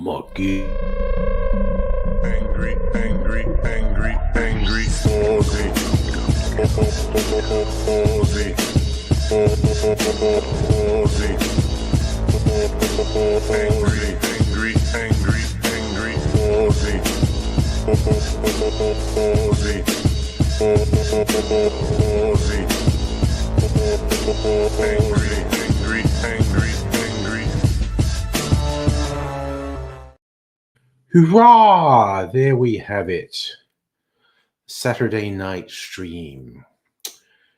Monkey. Angry, angry, angry, angry, Ozzy. Ozzy. Ozzy. Angry, angry, angry, angry, Ozzy. Ozzy. Ozzy. Angry, angry, angry, angry. Hurrah! There we have it. Saturday night stream.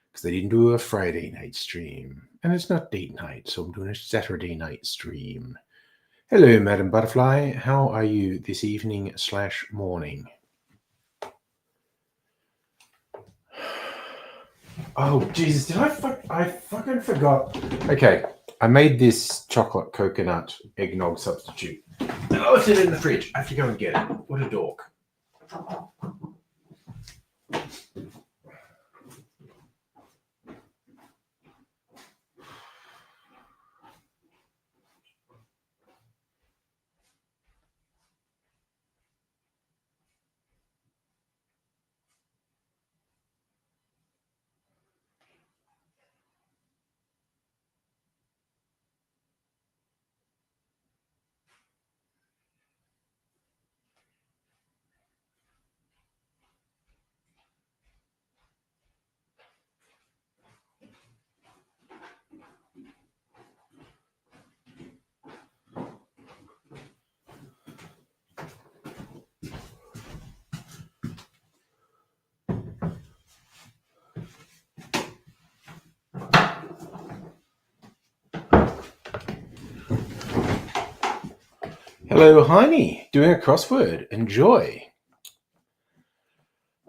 Because they didn't do a Friday night stream. And it's not date night, so I'm doing a Saturday night stream. Hello, Madam Butterfly. How are you this evening / morning? Oh, Jesus, did I fucking forgot. Okay, I made this chocolate coconut eggnog substitute. And I left it in the fridge. I have to go and get it. What a dork. Hello, Heine. Doing a crossword. Enjoy.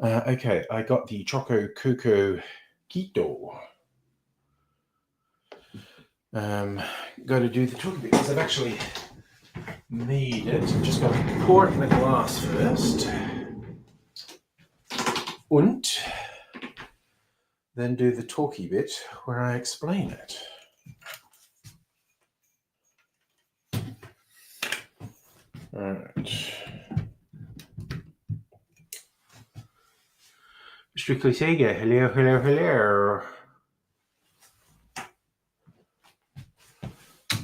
Okay, I got the Choco-Coco-Quito. Got to do the talking because I've actually made it. I've just got to pour it in a glass first. And then do the talky bit where I explain it. Alright. Strictly Sega. Hello, hello, hello.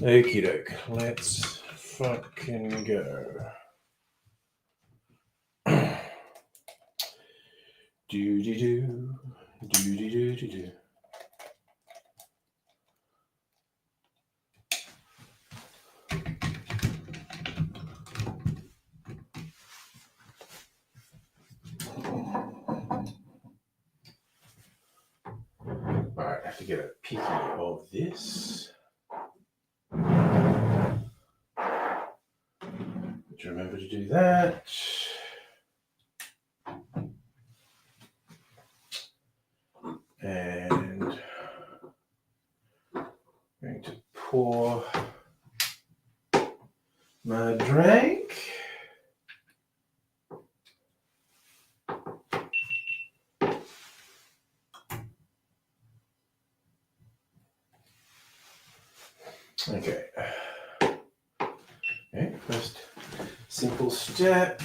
Okie doke. Let's fucking go. Do-de-do. Do-de-do-de-do. Alright, I have to get a picky of this. Remember to do that. And I'm going to pour my drink. Okay. Okay, first simple step.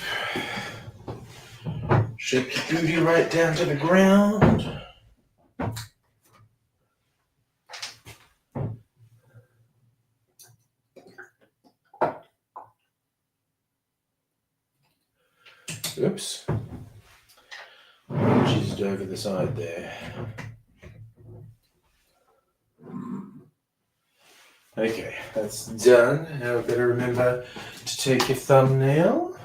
Shake your booty right down to the ground. Oops. Jizzed over the side there. Okay, that's done. Now I better remember to take your thumbnail.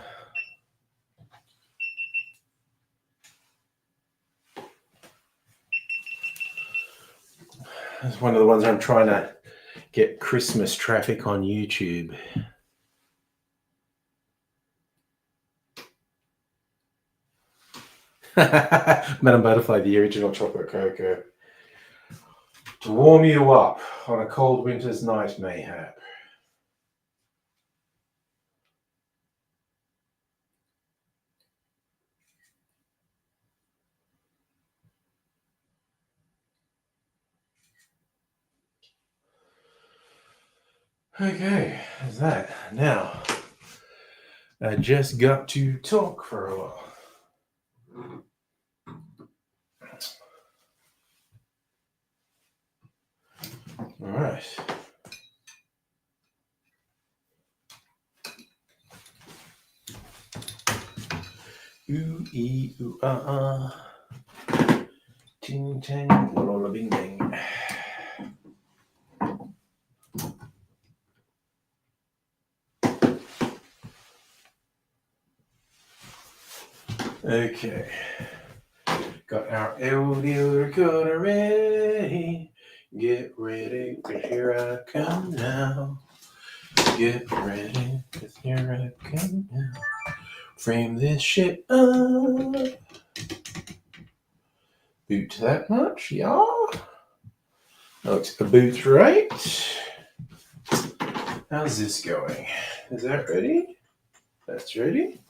That's one of the ones I'm trying to get Christmas traffic on YouTube. Madam Butterfly, the original chocolate cocoa. To warm you up on a cold winter's night, mayhap. Okay, there's that. Now, I just got to talk for a while. All right. Ooh, ee, ooh, ting, tang, lola, bing, bang. Okay. Got our audio recorder ready. Get ready, 'cause here I come now. Get ready, 'cause here I come now. Frame this shit up. Boot that much, yeah. Looks about right. How's this going? Is that ready? That's ready.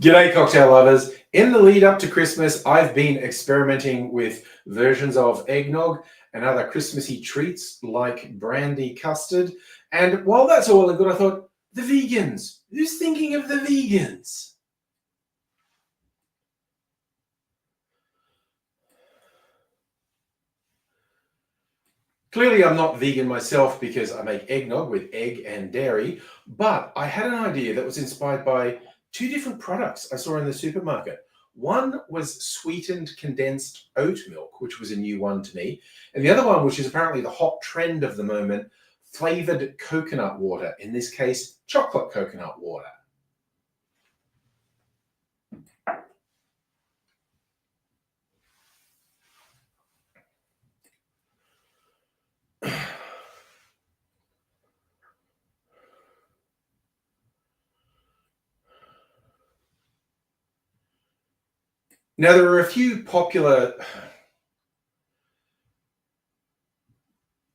G'day, cocktail lovers. In the lead up to Christmas, I've been experimenting with versions of eggnog and other Christmassy treats like brandy custard. And while that's all well and good, I thought, the vegans. Who's thinking of the vegans? Clearly, I'm not vegan myself because I make eggnog with egg and dairy, but I had an idea that was inspired by two different products I saw in the supermarket. One was sweetened condensed oat milk, which was a new one to me, and the other one, which is apparently the hot trend of the moment, flavored coconut water, in this case, chocolate coconut water. Now, there are a few popular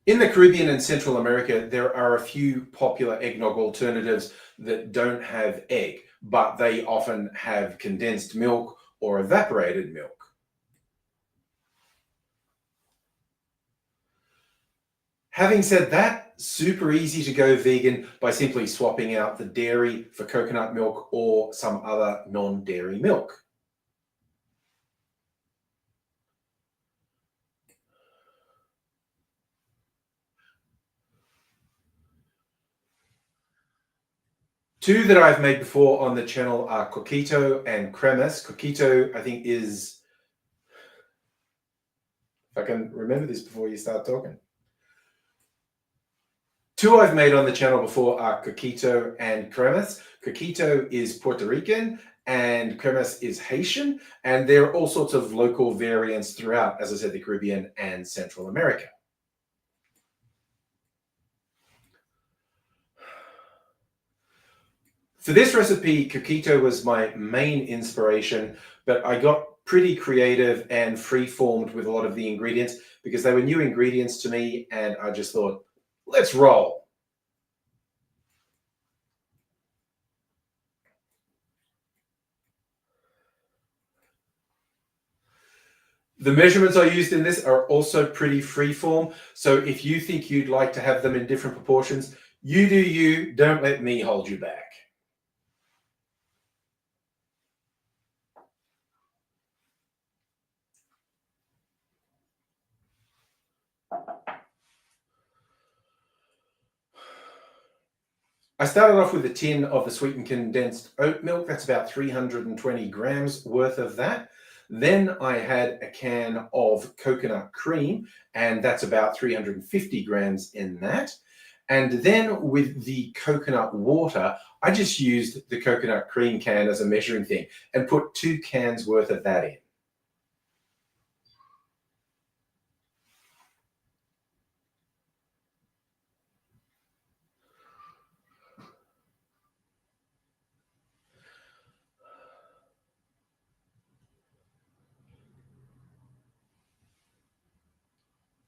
in the Caribbean and Central America, there are a few popular eggnog alternatives that don't have egg, but they often have condensed milk or evaporated milk. Having said that, super easy to go vegan by simply swapping out the dairy for coconut milk or some other non-dairy milk. Two that I've made before on the channel are Coquito and Cremas. Coquito, I think, is... If I can remember this before you start talking. Two I've made on the channel before are Coquito and Cremas. Coquito is Puerto Rican and Cremas is Haitian, and there are all sorts of local variants throughout, as I said, the Caribbean and Central America. For this recipe, Coquito was my main inspiration, but I got pretty creative and free-formed with a lot of the ingredients because they were new ingredients to me, and I just thought, let's roll. The measurements I used in this are also pretty freeform, so if you think you'd like to have them in different proportions, you do you, don't let me hold you back. I started off with a tin of the sweetened condensed oat milk. That's about 320 grams worth of that. Then I had a can of coconut cream, and that's about 350 grams in that. And then with the coconut water, I just used the coconut cream can as a measuring thing and put 2 cans worth of that in.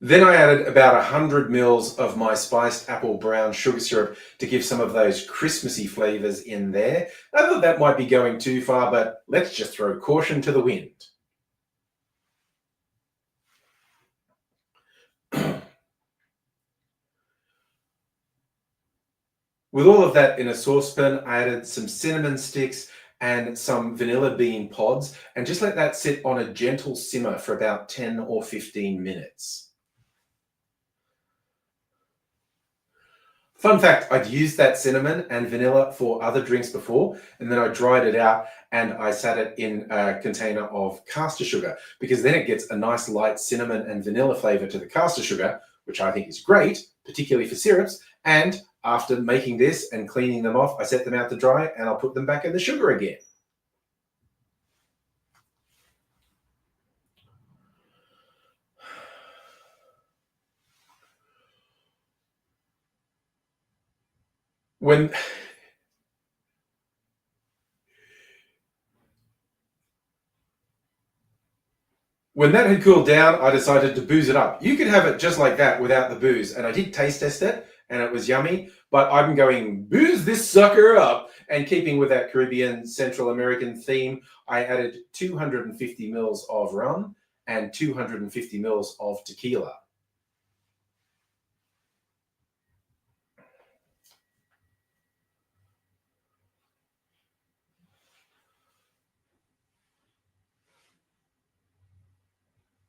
Then I added about 100 mils of my spiced apple brown sugar syrup to give some of those Christmassy flavors in there. I thought that might be going too far, but let's just throw caution to the wind. With all of that in a saucepan, I added some cinnamon sticks and some vanilla bean pods, and just let that sit on a gentle simmer for about 10 or 15 minutes. Fun fact, I'd used that cinnamon and vanilla for other drinks before, and then I dried it out and I sat it in a container of caster sugar, because then it gets a nice light cinnamon and vanilla flavor to the caster sugar, which I think is great, particularly for syrups. And after making this and cleaning them off, I set them out to dry and I'll put them back in the sugar again. When that had cooled down, I decided to booze it up. You could have it just like that without the booze. And I did taste test it and it was yummy, but I'm going booze this sucker up. And keeping with that Caribbean Central American theme, I added 250 mils of rum and 250 mils of tequila.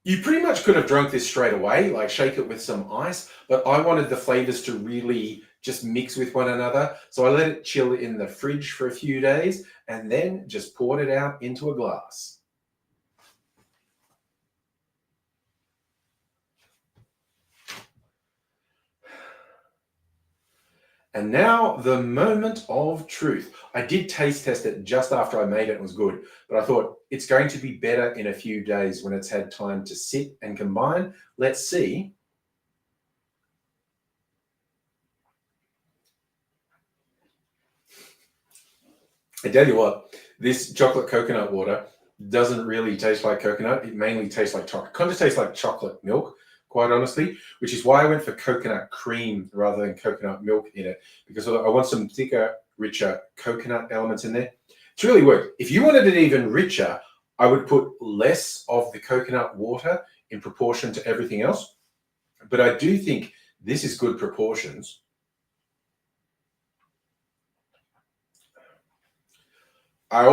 You pretty much could have drunk this straight away, like shake it with some ice, but I wanted the flavors to really just mix with one another. So I let it chill in the fridge for a few days and then just poured it out into a glass. And now the moment of truth. I did taste test it just after I made it. It was good, but I thought it's going to be better in a few days when it's had time to sit and combine. Let's see. I tell you what, this chocolate coconut water doesn't really taste like coconut. It mainly tastes like chocolate. Kind of tastes like chocolate milk, quite honestly, which is why I went for coconut cream rather than coconut milk in it, because I want some thicker, richer coconut elements in there. It's really worked. If you wanted it even richer, I would put less of the coconut water in proportion to everything else. But I do think this is good proportions. I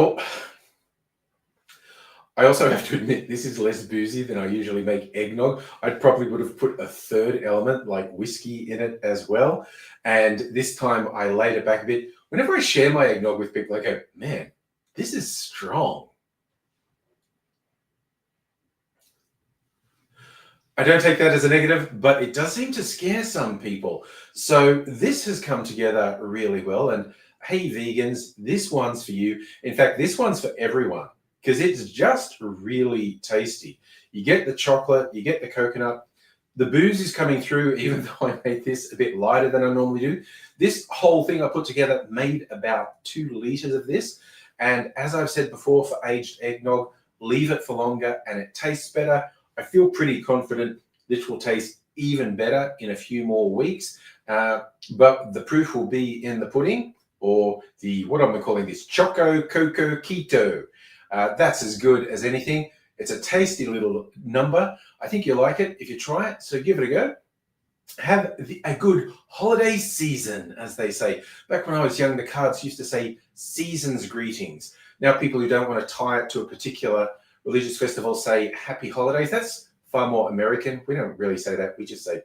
also have to admit, this is less boozy than I usually make eggnog. I probably would have put a third element like whiskey in it as well. And this time I laid it back a bit. Whenever I share my eggnog with people, I go, man, this is strong. I don't take that as a negative, but it does seem to scare some people. So this has come together really well. And hey, vegans, this one's for you. In fact, this one's for everyone, because it's just really tasty. You get the chocolate, you get the coconut. The booze is coming through, even though I made this a bit lighter than I normally do. This whole thing I put together made about 2 liters of this. And as I've said before, for aged eggnog, leave it for longer and it tastes better. I feel pretty confident this will taste even better in a few more weeks. But the proof will be in the pudding, or the, what am I calling this? Choco-Coco-Quito. That's as good as anything. It's a tasty little number. I think you'll like it if you try it, so give it a go. Have a good holiday season, as they say. Back when I was young, the cards used to say season's greetings. Now people who don't want to tie it to a particular religious festival say happy holidays. That's far more American. We don't really say that. We just say,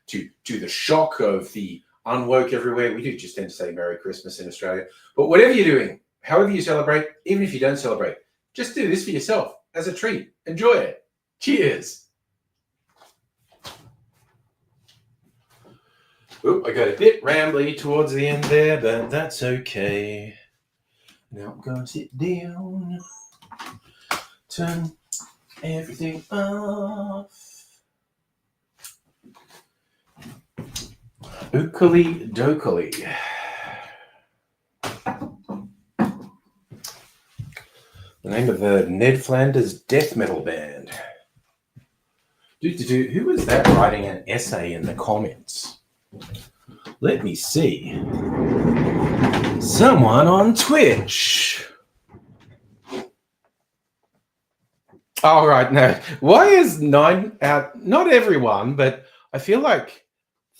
to the shock of the unwoke everywhere, we do just tend to say Merry Christmas in Australia. But whatever you're doing, however you celebrate, even if you don't celebrate, just do this for yourself as a treat. Enjoy it. Cheers. Oop, I got a bit rambly towards the end there, but that's okay. Now I'm going to sit down, turn everything off. Ookily dokily. The name of the Ned Flanders death metal band. Who was that writing an essay in the comments? Let me see. Someone on Twitch. All right, no. Why is 9 out? Not everyone, but I feel like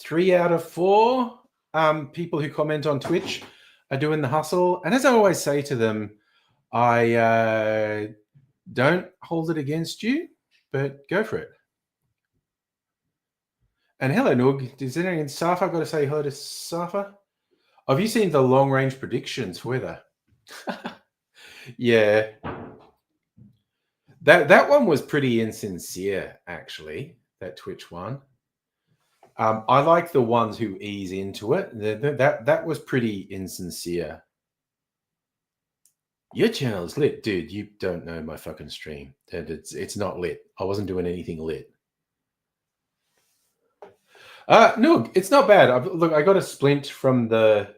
3 out of 4 people who comment on Twitch are doing the hustle. And as I always say to them, I don't hold it against you, but go for it. And hello, Noog. Does anyone Safa got to say hello to Safa? Have you seen the long range predictions for weather? Yeah. That one was pretty insincere, actually, that Twitch one. I like the ones who ease into it. That was pretty insincere. Your channel's lit, dude. You don't know my fucking stream. It's not lit. I wasn't doing anything lit. No, it's not bad. Look, I got a splint from the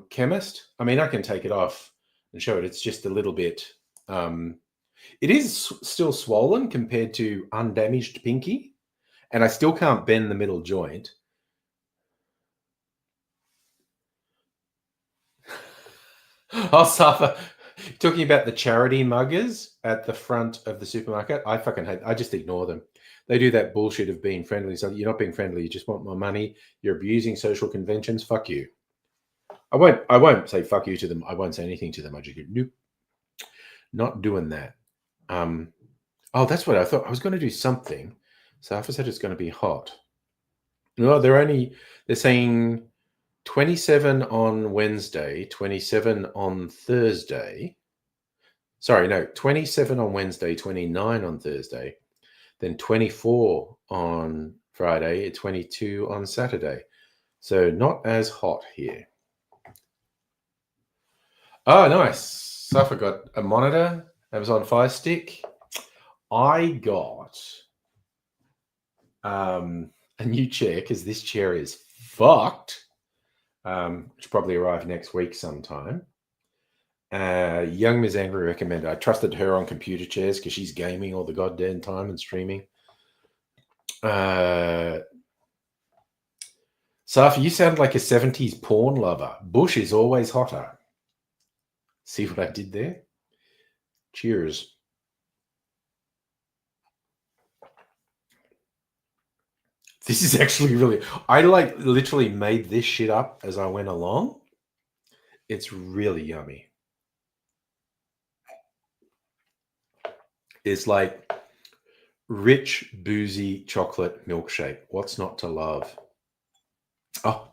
chemist. I mean, I can take it off and show it. It's just a little bit. It is still swollen compared to undamaged pinky, and I still can't bend the middle joint. I'll suffer. Talking about the charity muggers at the front of the supermarket, I fucking hate. I just ignore them. They do that bullshit of being friendly. So you're not being friendly. You just want my money. You're abusing social conventions. Fuck you. I won't say fuck you to them. I won't say anything to them. I just go, nope, not doing that. Oh, that's what I thought. I was going to do something. Safa said it's going to be hot. No, they're saying 27 on Wednesday, 27 on Thursday. Sorry, no, 27 on Wednesday, 29 on Thursday, then 24 on Friday, 22 on Saturday. So not as hot here. Oh, nice. Safa got a monitor, Amazon Fire Stick. I got a new chair because this chair is fucked. Which probably arrive next week sometime. Young Ms. Angry recommended. I trusted her on computer chairs because she's gaming all the goddamn time and streaming. Safi, you sound like a 70s porn lover. Bush is always hotter. See what I did there? Cheers. This is actually really... I literally made this shit up as I went along. It's really yummy. It's like rich, boozy chocolate milkshake. What's not to love? Oh,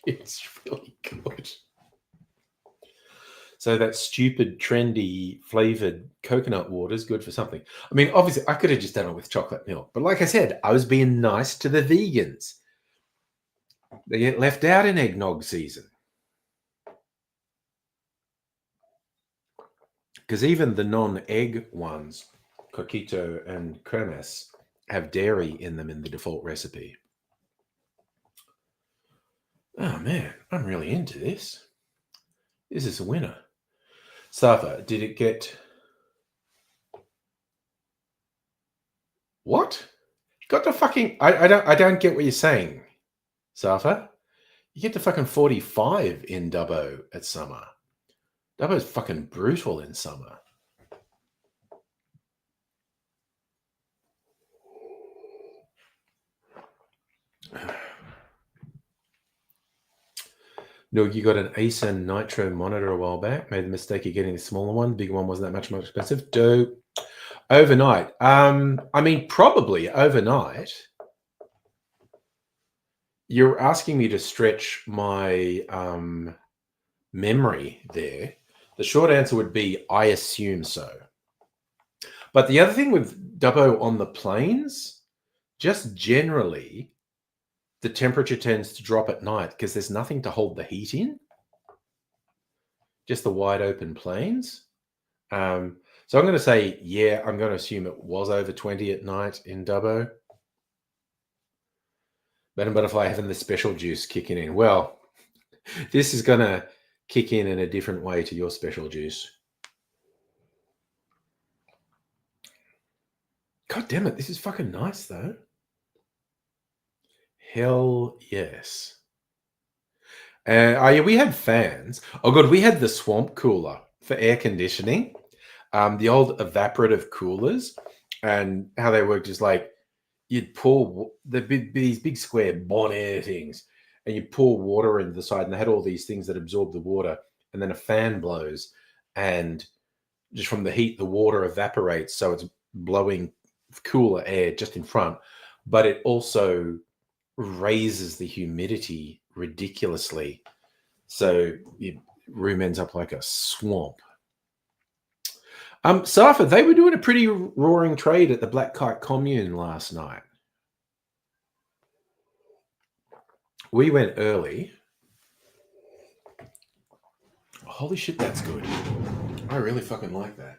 it's really good. So that stupid, trendy, flavored coconut water is good for something. I mean, obviously, I could have just done it with chocolate milk. But like I said, I was being nice to the vegans. They get left out in eggnog season. Because even the non-egg ones, Coquito and Cremes, have dairy in them in the default recipe. Oh, man, I'm really into this. This is a winner. Safa, did it get... What? Got to fucking... I don't get what you're saying, Safa. You get to fucking 45 in Dubbo at summer. Dubbo's fucking brutal in summer. No, you got an Acer Nitro monitor a while back. Made the mistake of getting the smaller one. The bigger one wasn't that much more expensive. Dope. Overnight. I mean, probably overnight. You're asking me to stretch my memory there. The short answer would be, I assume so. But the other thing with Dubbo on the plains, just generally, the temperature tends to drop at night because there's nothing to hold the heat in. Just the wide open plains. So I'm going to say, yeah, I'm going to assume it was over 20 at night in Dubbo. Madam Butterfly having the special juice kicking in. Well, this is going to kick in a different way to your special juice. God damn it, this is fucking nice though. Hell yes. Oh yeah, we had fans. Oh god, we had the swamp cooler for air conditioning. The old evaporative coolers, and how they worked is like you'd pour these big square bonnet things, and you pour water into the side, and they had all these things that absorb the water, and then a fan blows, and just from the heat, the water evaporates, so it's blowing cooler air just in front, but it also raises the humidity ridiculously. So your room ends up like a swamp. Safa, they were doing a pretty roaring trade at the Black Kite Commune last night. We went early. Holy shit, that's good. I really fucking like that.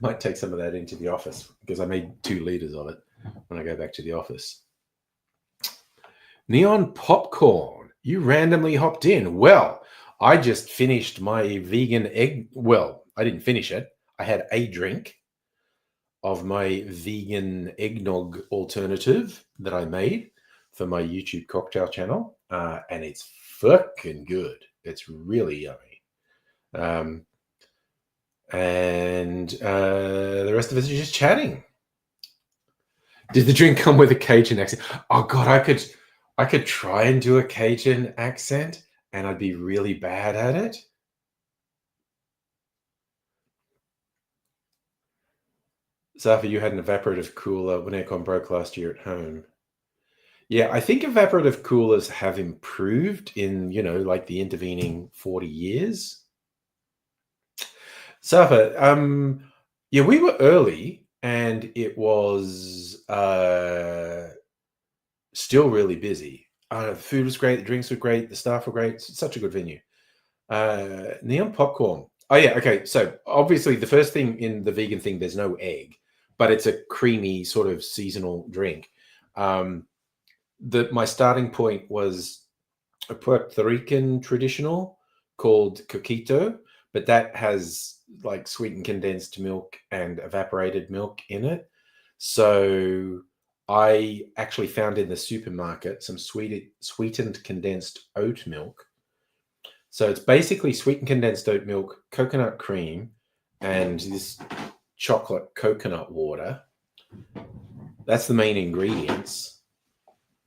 Might take some of that into the office because I made 2 liters of it when I go back to the office. Neon Popcorn, you randomly hopped in. Well, I just finished my vegan egg. Well, I didn't finish it. I had a drink of my vegan eggnog alternative that I made for my YouTube cocktail channel, and it's fucking good. It's really yummy. And the rest of us are just chatting. Did the drink come with a Cajun accent? Oh god, I could try and do a Cajun accent, and I'd be really bad at it. Safa, you had an evaporative cooler when aircon broke last year at home. Yeah, I think evaporative coolers have improved in, like the intervening 40 years. Safa, yeah, we were early and it was still really busy. The food was great, the drinks were great, the staff were great. It's such a good venue. Neon Popcorn. Oh yeah, okay. So obviously the first thing in the vegan thing, there's no egg, but it's a creamy sort of seasonal drink. My starting point was a Puerto Rican traditional called Coquito, but that has like sweetened condensed milk and evaporated milk in it. So I actually found in the supermarket some sweetened condensed oat milk. So it's basically sweetened condensed oat milk, coconut cream, and this chocolate coconut water. That's the main ingredients.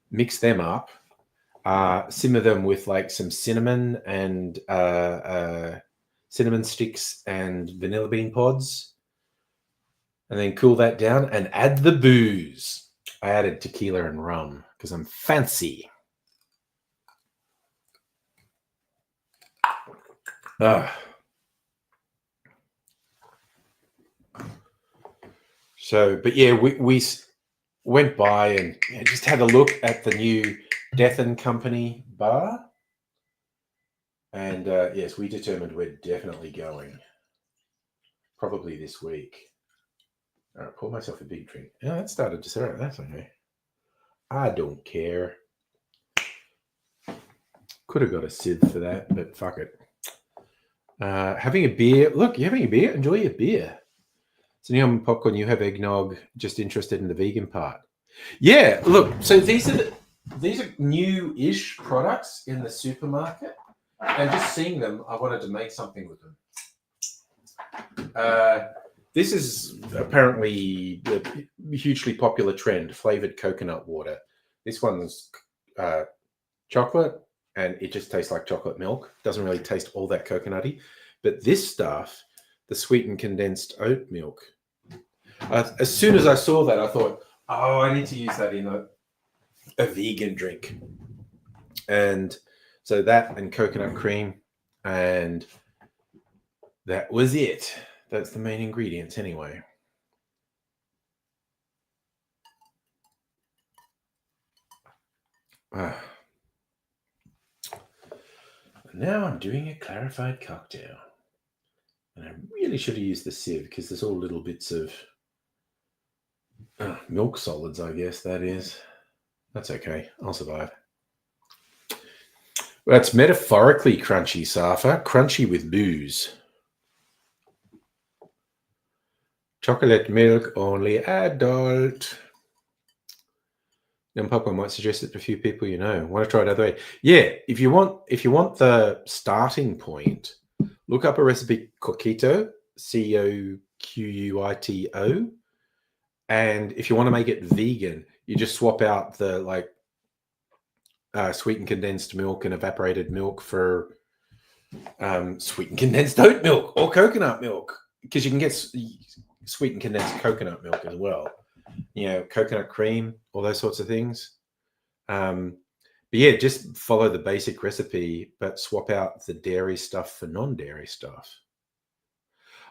Mix them up. Simmer them with like some cinnamon and cinnamon sticks and vanilla bean pods, and then cool that down and add the booze. I added tequila and rum because I'm fancy. So, but yeah, we went by and just had a look at the new Death and Company bar. And yes, we determined we're definitely going. Probably this week. All right, pour myself a big drink. Yeah, that started to start. That's okay. I don't care. Could have got a sieve for that, but fuck it. Having a beer. Look, you're having a beer? Enjoy your beer. So Neon Popcorn, you have eggnog, just interested in the vegan part. Yeah, look, so these are new-ish products in the supermarket. And just seeing them, I wanted to make something with them. This is apparently a hugely popular trend, flavored coconut water. This one's chocolate, and it just tastes like chocolate milk. Doesn't really taste all that coconutty. But this stuff, the sweetened condensed oat milk, as soon as I saw that, I thought, oh, I need to use that in a vegan drink. And so that and coconut cream, and that was it. That's the main ingredients anyway. Now I'm doing a clarified cocktail. And I really should have used the sieve because there's all little bits of milk solids, I guess that is. That's okay. I'll survive. That's metaphorically crunchy, Safa. Crunchy with booze. Chocolate milk only adult. Then Papa might suggest it to a few people you know. Want to try it other way? Yeah, if you want the starting point, look up a recipe Coquito, Coquito, and if you want to make it vegan, you just swap out the sweetened condensed milk and evaporated milk for sweetened condensed oat milk or coconut milk, because you can get sweetened condensed coconut milk as well. You know, coconut cream, all those sorts of things. But yeah, just follow the basic recipe, but swap out the dairy stuff for non-dairy stuff.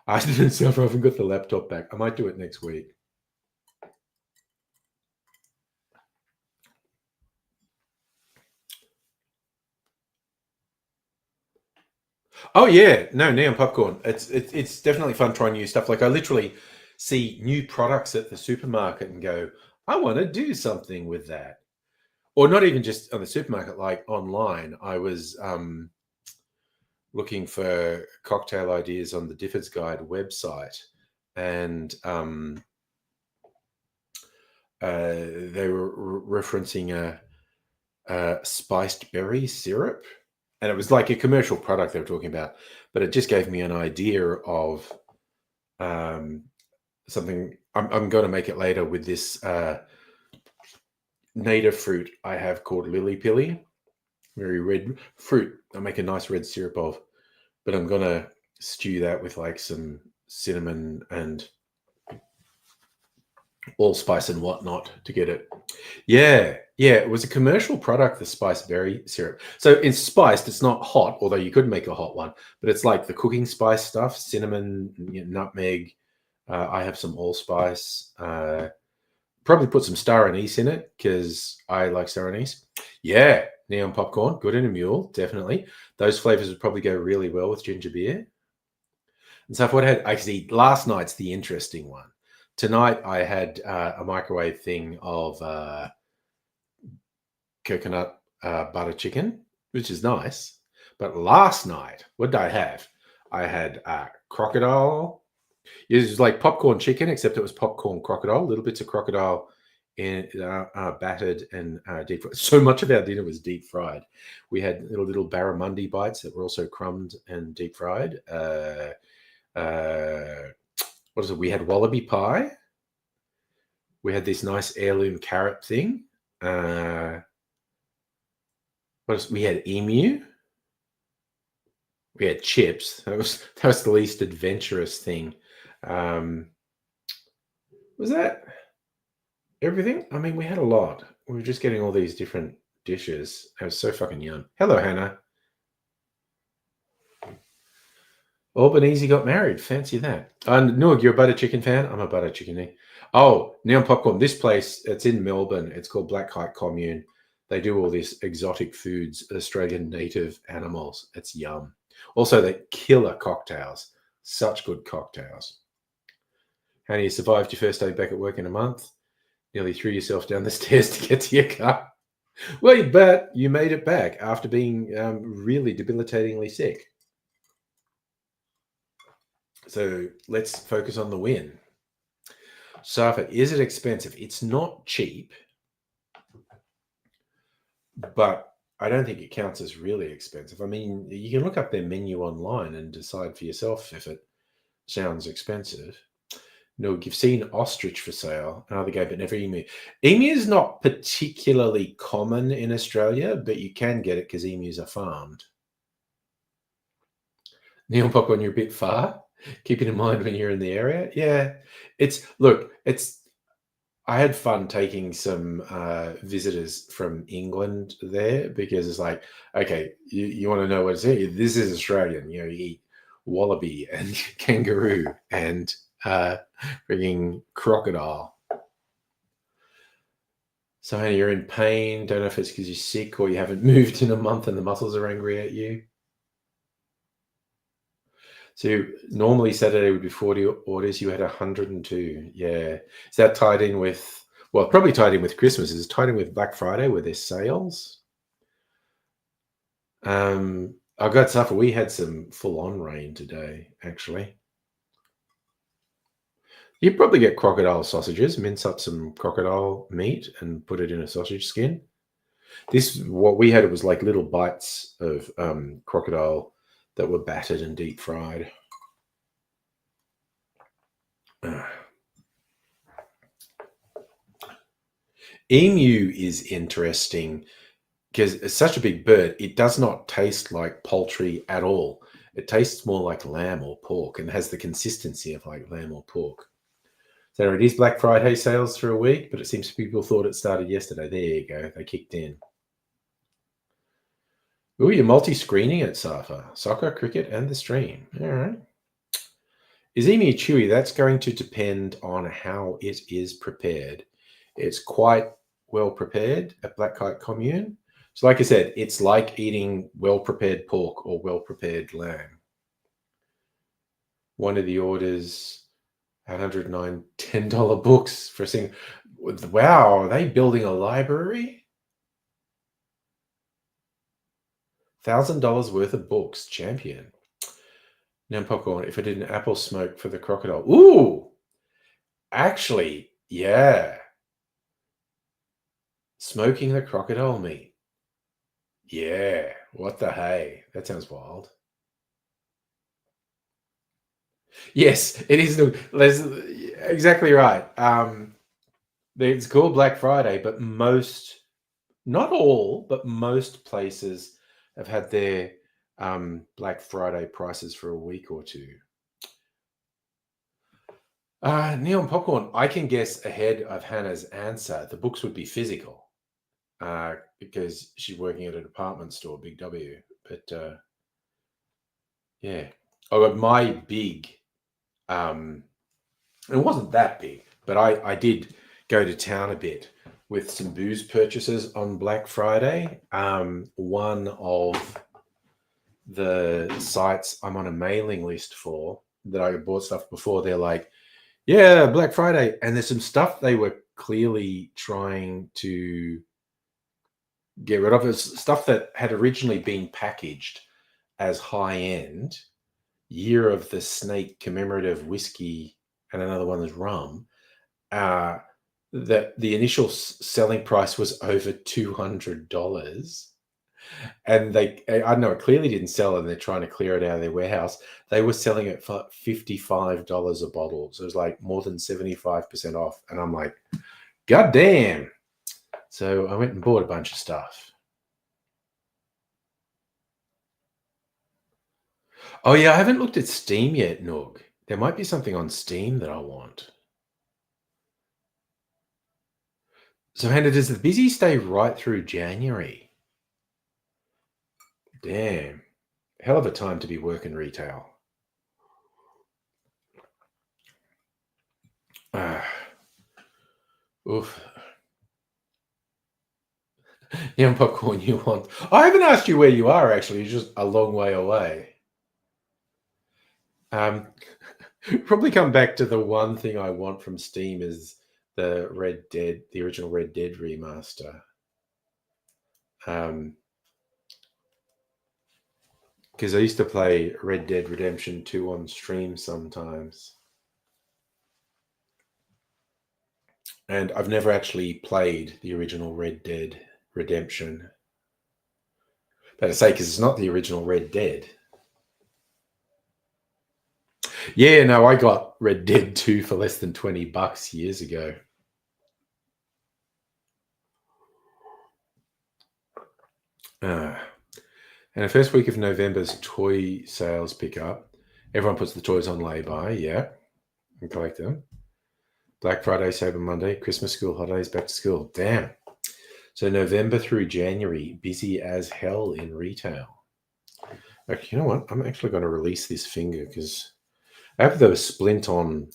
I didn't suffer. I haven't got the laptop back. I might do it next week. Oh yeah, no neon popcorn. It's definitely fun trying new stuff. Like I literally see new products at the supermarket and go, I want to do something with that. Or not even just on the supermarket, like online. I was looking for cocktail ideas on the Difford's Guide website, and they were referencing a spiced berry syrup, and it was like a commercial product they were talking about, but it just gave me an idea of something. I'm going to make it later with this native fruit I have called lily pilly, very red fruit. I make a nice red syrup of, but I'm going to stew that with like some cinnamon and allspice and whatnot to get it. Yeah, it was a commercial product, the spiced berry syrup. So it's spiced, it's not hot, although you could make a hot one, but it's like the cooking spice stuff, cinnamon, nutmeg. I have some allspice. Probably put some star anise in it because I like star anise. Yeah, neon popcorn, good in a mule, definitely. Those flavors would probably go really well with ginger beer. And so what I had, actually, last night's the interesting one. Tonight I had a microwave thing of coconut butter chicken, which is nice. But last night, what did I have? I had crocodile. It was like popcorn chicken, except it was popcorn crocodile, little bits of crocodile in battered and deep fried. So much of our dinner was deep fried. We had little barramundi bites that were also crumbed and deep fried. What is it? We had wallaby pie. We had this nice heirloom carrot thing. We had emu. We had chips. That was the least adventurous thing. Was that everything? I mean, we had a lot. We were just getting all these different dishes. It was so fucking yum. Hello, Hannah. Albanese got married. Fancy that. Noog, you're a butter chicken fan? I'm a butter chicken. Oh, neon popcorn. This place, it's in Melbourne. It's called Black Kite Commune. They do all these exotic foods, Australian native animals. It's yum. Also, they killer cocktails. Such good cocktails. Hannah, you survived your first day back at work in a month. Nearly threw yourself down the stairs to get to your car. Well, but you made it back after being really debilitatingly sick. So let's focus on the win. Safa, is it expensive? It's not cheap, but I don't think it counts as really expensive. I mean, you can look up their menu online and decide for yourself if it sounds expensive. No, you've seen ostrich for sale, another game, but never emu. Emu is not particularly common in Australia, but you can get it because emus are farmed. Neon popcorn, you're a bit far. Keep it in mind when you're in the area. Yeah, I had fun taking some visitors from England there because it's like, okay, you want to know what it's here? This is Australian. You know, you eat wallaby and kangaroo and freaking crocodile. So you're in pain. Don't know if it's because you're sick or you haven't moved in a month and the muscles are angry at you. So normally Saturday would be 40 orders. You had 102. Yeah. Is that tied in with, well, probably tied in with Christmas. Is it tied in with Black Friday where there's sales? I got suffer. We had some full on rain today, actually. You'd probably get crocodile sausages, mince up some crocodile meat and put it in a sausage skin. What we had was like little bites of crocodile that were battered and deep fried. Emu is interesting because it's such a big bird. It does not taste like poultry at all. It tastes more like lamb or pork and has the consistency of like lamb or pork. So it is Black Friday sales for a week, but it seems people thought it started yesterday. There you go. They kicked in. Ooh, you're multi-screening it, Safa. Soccer, cricket, and the stream. All right. Is emu chewy? That's going to depend on how it is prepared. It's quite well prepared at Black Kite Commune. So like I said, it's like eating well-prepared pork or well-prepared lamb. One of the orders, $109, $10 books for seeing. Wow, are they building a library? $1,000 worth of books, champion. Now popcorn, if I did an apple smoke for the crocodile. Ooh, actually, yeah. Smoking the crocodile meat. Yeah, what the hey? That sounds wild. Yes, it is. Exactly right. It's called Black Friday, but not all, but most places have had their Black Friday prices for a week or two. Neon Popcorn, I can guess ahead of Hannah's answer. The books would be physical because she's working at a department store, Big W. But yeah. Oh, my big, it wasn't that big, but I did go to town a bit with some booze purchases on Black Friday. One of the sites I'm on a mailing list for that I bought stuff before, they're like, yeah, Black Friday. And there's some stuff they were clearly trying to get rid of. It's stuff that had originally been packaged as high end, Year of the Snake commemorative whiskey, and another one is rum. That the initial selling price was over $200. And I don't know, it clearly didn't sell and they're trying to clear it out of their warehouse. They were selling it for $55 a bottle. So it was like more than 75% off. And I'm like, God damn. So I went and bought a bunch of stuff. Oh yeah, I haven't looked at Steam yet, Noog. There might be something on Steam that I want. So Hannah, does the busy stay right through January? Damn. Hell of a time to be working retail. Oof. Yeah, popcorn you want. I haven't asked you where you are, actually. You're just a long way away. Probably come back to the one thing I want from Steam is the original Red Dead remaster. Because I used to play Red Dead Redemption 2 on stream sometimes. And I've never actually played the original Red Dead Redemption. But I say, because it's not the original Red Dead. Yeah, no, I got Red Dead 2 for less than $20 years ago. And the first week of November's toy sales pick up. Everyone puts the toys on lay-by, yeah, and collect them. Black Friday, Cyber Monday, Christmas, school holidays, back to school. Damn. So November through January, busy as hell in retail. Okay, you know what? I'm actually going to release this finger because I have the splint on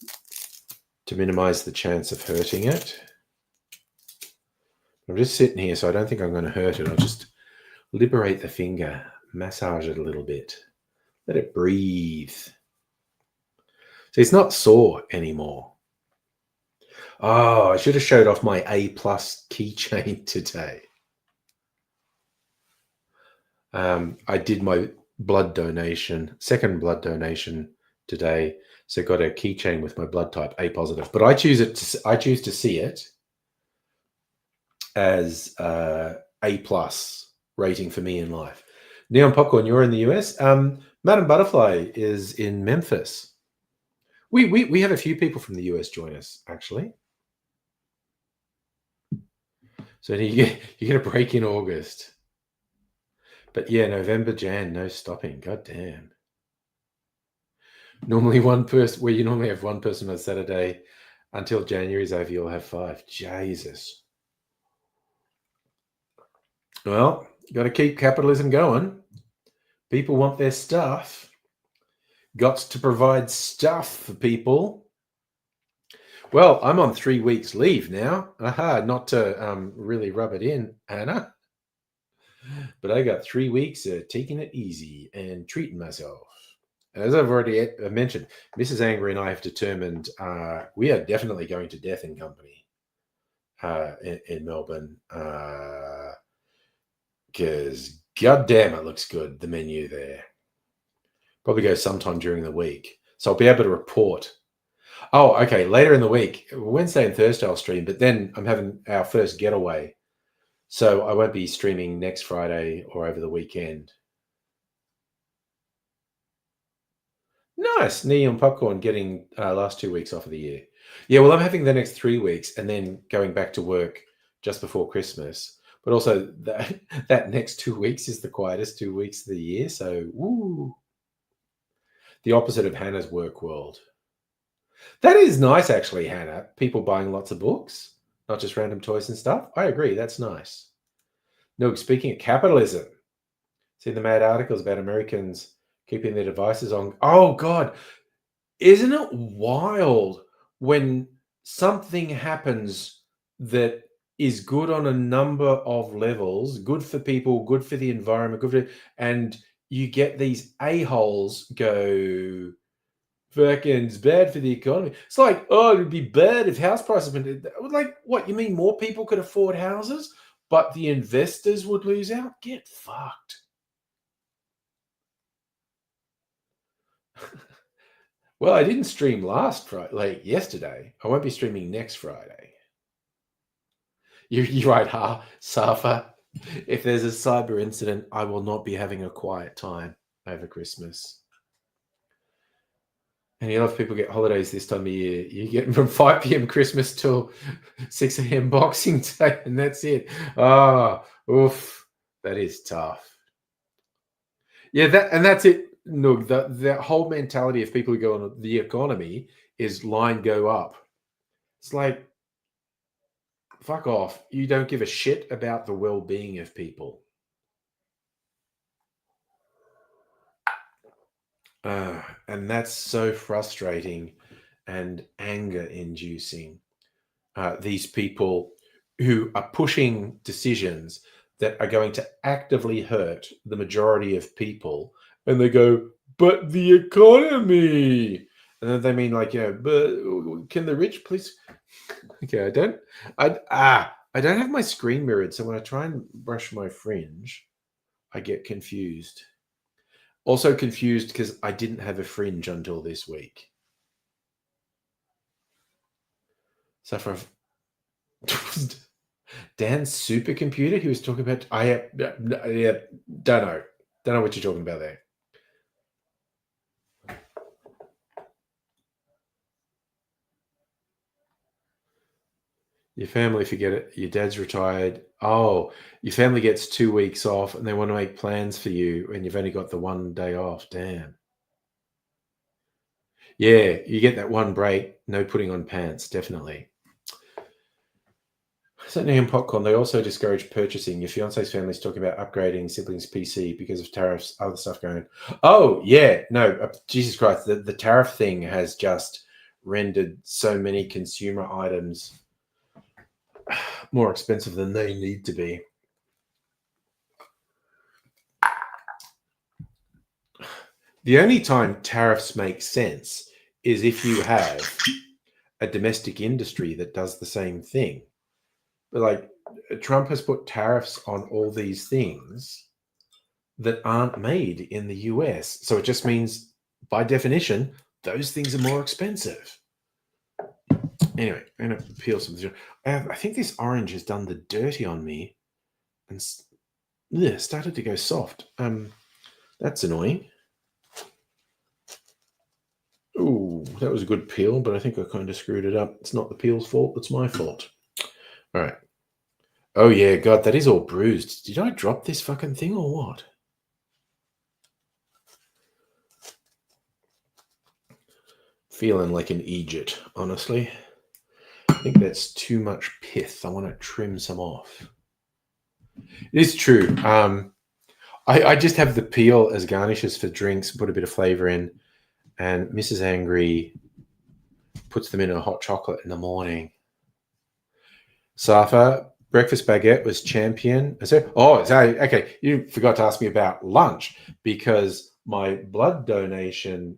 to minimize the chance of hurting it. I'm just sitting here, so I don't think I'm going to hurt it. I'll just liberate the finger, massage it a little bit, let it breathe. So it's not sore anymore. Oh, I should have showed off my A+ keychain today. I did my blood donation, second blood donation today. So got a keychain with my blood type A positive, but I choose to see it as A plus rating for me in life. Neon Popcorn, you're in the US. Madam Butterfly is in Memphis. We have a few people from the US join us, actually. So you get a break in August. But yeah, November, Jan, no stopping. God damn. Normally one person, where you normally have one person on Saturday, until January's over, you'll have 5. Jesus. Well, you got to keep capitalism going. People want their stuff. Got to provide stuff for people. Well, I'm on 3 weeks leave now. Aha, not to really rub it in, Anna. But I got 3 weeks taking it easy and treating myself. As I've already mentioned, Mrs. Angry and I have determined we are definitely going to Death and Company in Melbourne because goddamn, it looks good, the menu there. Probably go sometime during the week. So I'll be able to report. Oh, okay, later in the week, Wednesday and Thursday I'll stream, but then I'm having our first getaway. So I won't be streaming next Friday or over the weekend. Nice. Neon Popcorn getting last 2 weeks off of the year. Yeah, well, I'm having the next 3 weeks and then going back to work just before Christmas. But also that next 2 weeks is the quietest 2 weeks of the year. So, woo. The opposite of Hannah's work world. That is nice, actually, Hannah. People buying lots of books, not just random toys and stuff. I agree. That's nice. No, speaking of capitalism, see the mad articles about Americans keeping their devices on. Oh, God. Isn't it wild when something happens that is good on a number of levels, good for people, good for the environment, and you get these a-holes go, fucking's bad for the economy. It's like, oh, it'd be bad if house prices went. Like, what, you mean more people could afford houses, but the investors would lose out? Get fucked. Well, I didn't stream last Friday, like yesterday. I won't be streaming next Friday. You're right, Safa. If there's a cyber incident, I will not be having a quiet time over Christmas. And a lot of people get holidays this time of year. You get from 5 p.m. Christmas till 6 a.m. Boxing Day, and that's it. Ah, oof, that is tough. Yeah, that's it. No, the whole mentality of people who go on the economy is line go up. It's like, fuck off. You don't give a shit about the well-being of people. And that's so frustrating and anger-inducing. These people who are pushing decisions that are going to actively hurt the majority of people, and they go, but the economy. And then they mean like, but can the rich please? Okay, I don't have my screen mirrored, so when I try and brush my fringe, I get confused. Also confused because I didn't have a fringe until this week. So for Dan's supercomputer, he was talking about. Don't know what you're talking about there. Your family forget it. Your dad's retired. Oh, your family gets 2 weeks off and they want to make plans for you and you've only got the 1 day off. Damn. Yeah, you get that one break. No putting on pants, definitely. Certainly in popcorn, they also discourage purchasing. Your fiance's family's talking about upgrading siblings' PC because of tariffs, other stuff going. Oh, yeah. No, Jesus Christ. The tariff thing has just rendered so many consumer items more expensive than they need to be. The only time tariffs make sense is if you have a domestic industry that does the same thing. But like Trump has put tariffs on all these things that aren't made in the US. So it just means, by definition, those things are more expensive. Anyway, I'm going to peel some. I think this orange has done the dirty on me and started to go soft. That's annoying. Ooh, that was a good peel, but I think I kind of screwed it up. It's not the peel's fault, it's my fault. All right. Oh, yeah, God, that is all bruised. Did I drop this fucking thing or what? Feeling like an Egypt, honestly. I think that's too much pith. I want to trim some off. It is true. I just have the peel as garnishes for drinks, put a bit of flavor in, and Mrs. Angry puts them in a hot chocolate in the morning. Safa, breakfast baguette was champion. Okay. You forgot to ask me about lunch because my blood donation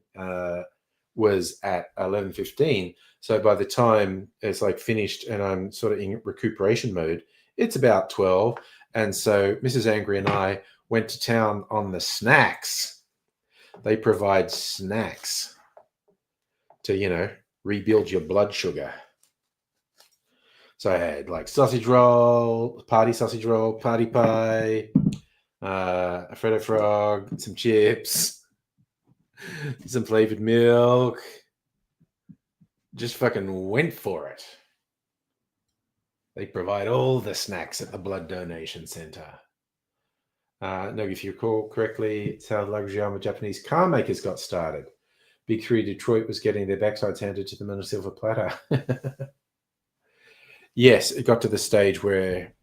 was at 11:15. So by the time it's like finished and I'm sort of in recuperation mode, it's about 12. And so Mrs. Angry and I went to town on the snacks. They provide snacks to, rebuild your blood sugar. So I had like sausage roll, party pie, a Freddo Frog, some chips, some flavored milk. Just fucking went for it. They provide all the snacks at the blood donation center. No, if you recall correctly, it's how Luxuyama Japanese car makers got started. Big Three Detroit was getting their backsides handed to them on a silver platter. Yes, it got to the stage where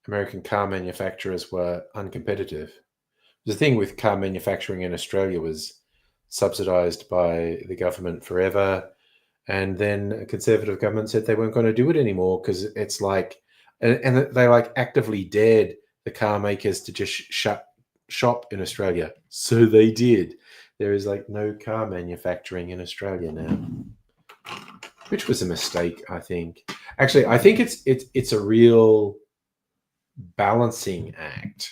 American car manufacturers were uncompetitive. The thing with car manufacturing in Australia was subsidized by the government forever. And then a conservative government said they weren't going to do it anymore because it's like, and they like actively dared the car makers to just shut shop in Australia. So they did. There is like no car manufacturing in Australia now, which was a mistake, I think. Actually, I think it's a real balancing act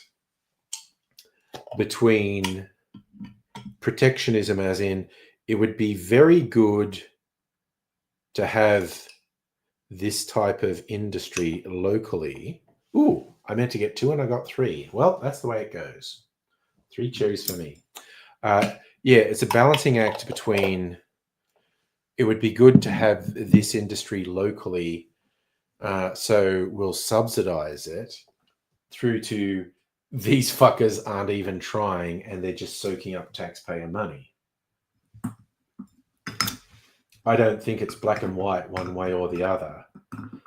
between protectionism, as in it would be very good to have this type of industry locally. Ooh, I meant to get 2 and I got 3. Well, that's the way it goes. 3 cherries for me. Yeah, it's a balancing act between it would be good to have this industry locally, so we'll subsidize it, through to these fuckers aren't even trying and they're just soaking up taxpayer money. I don't think it's black and white one way or the other.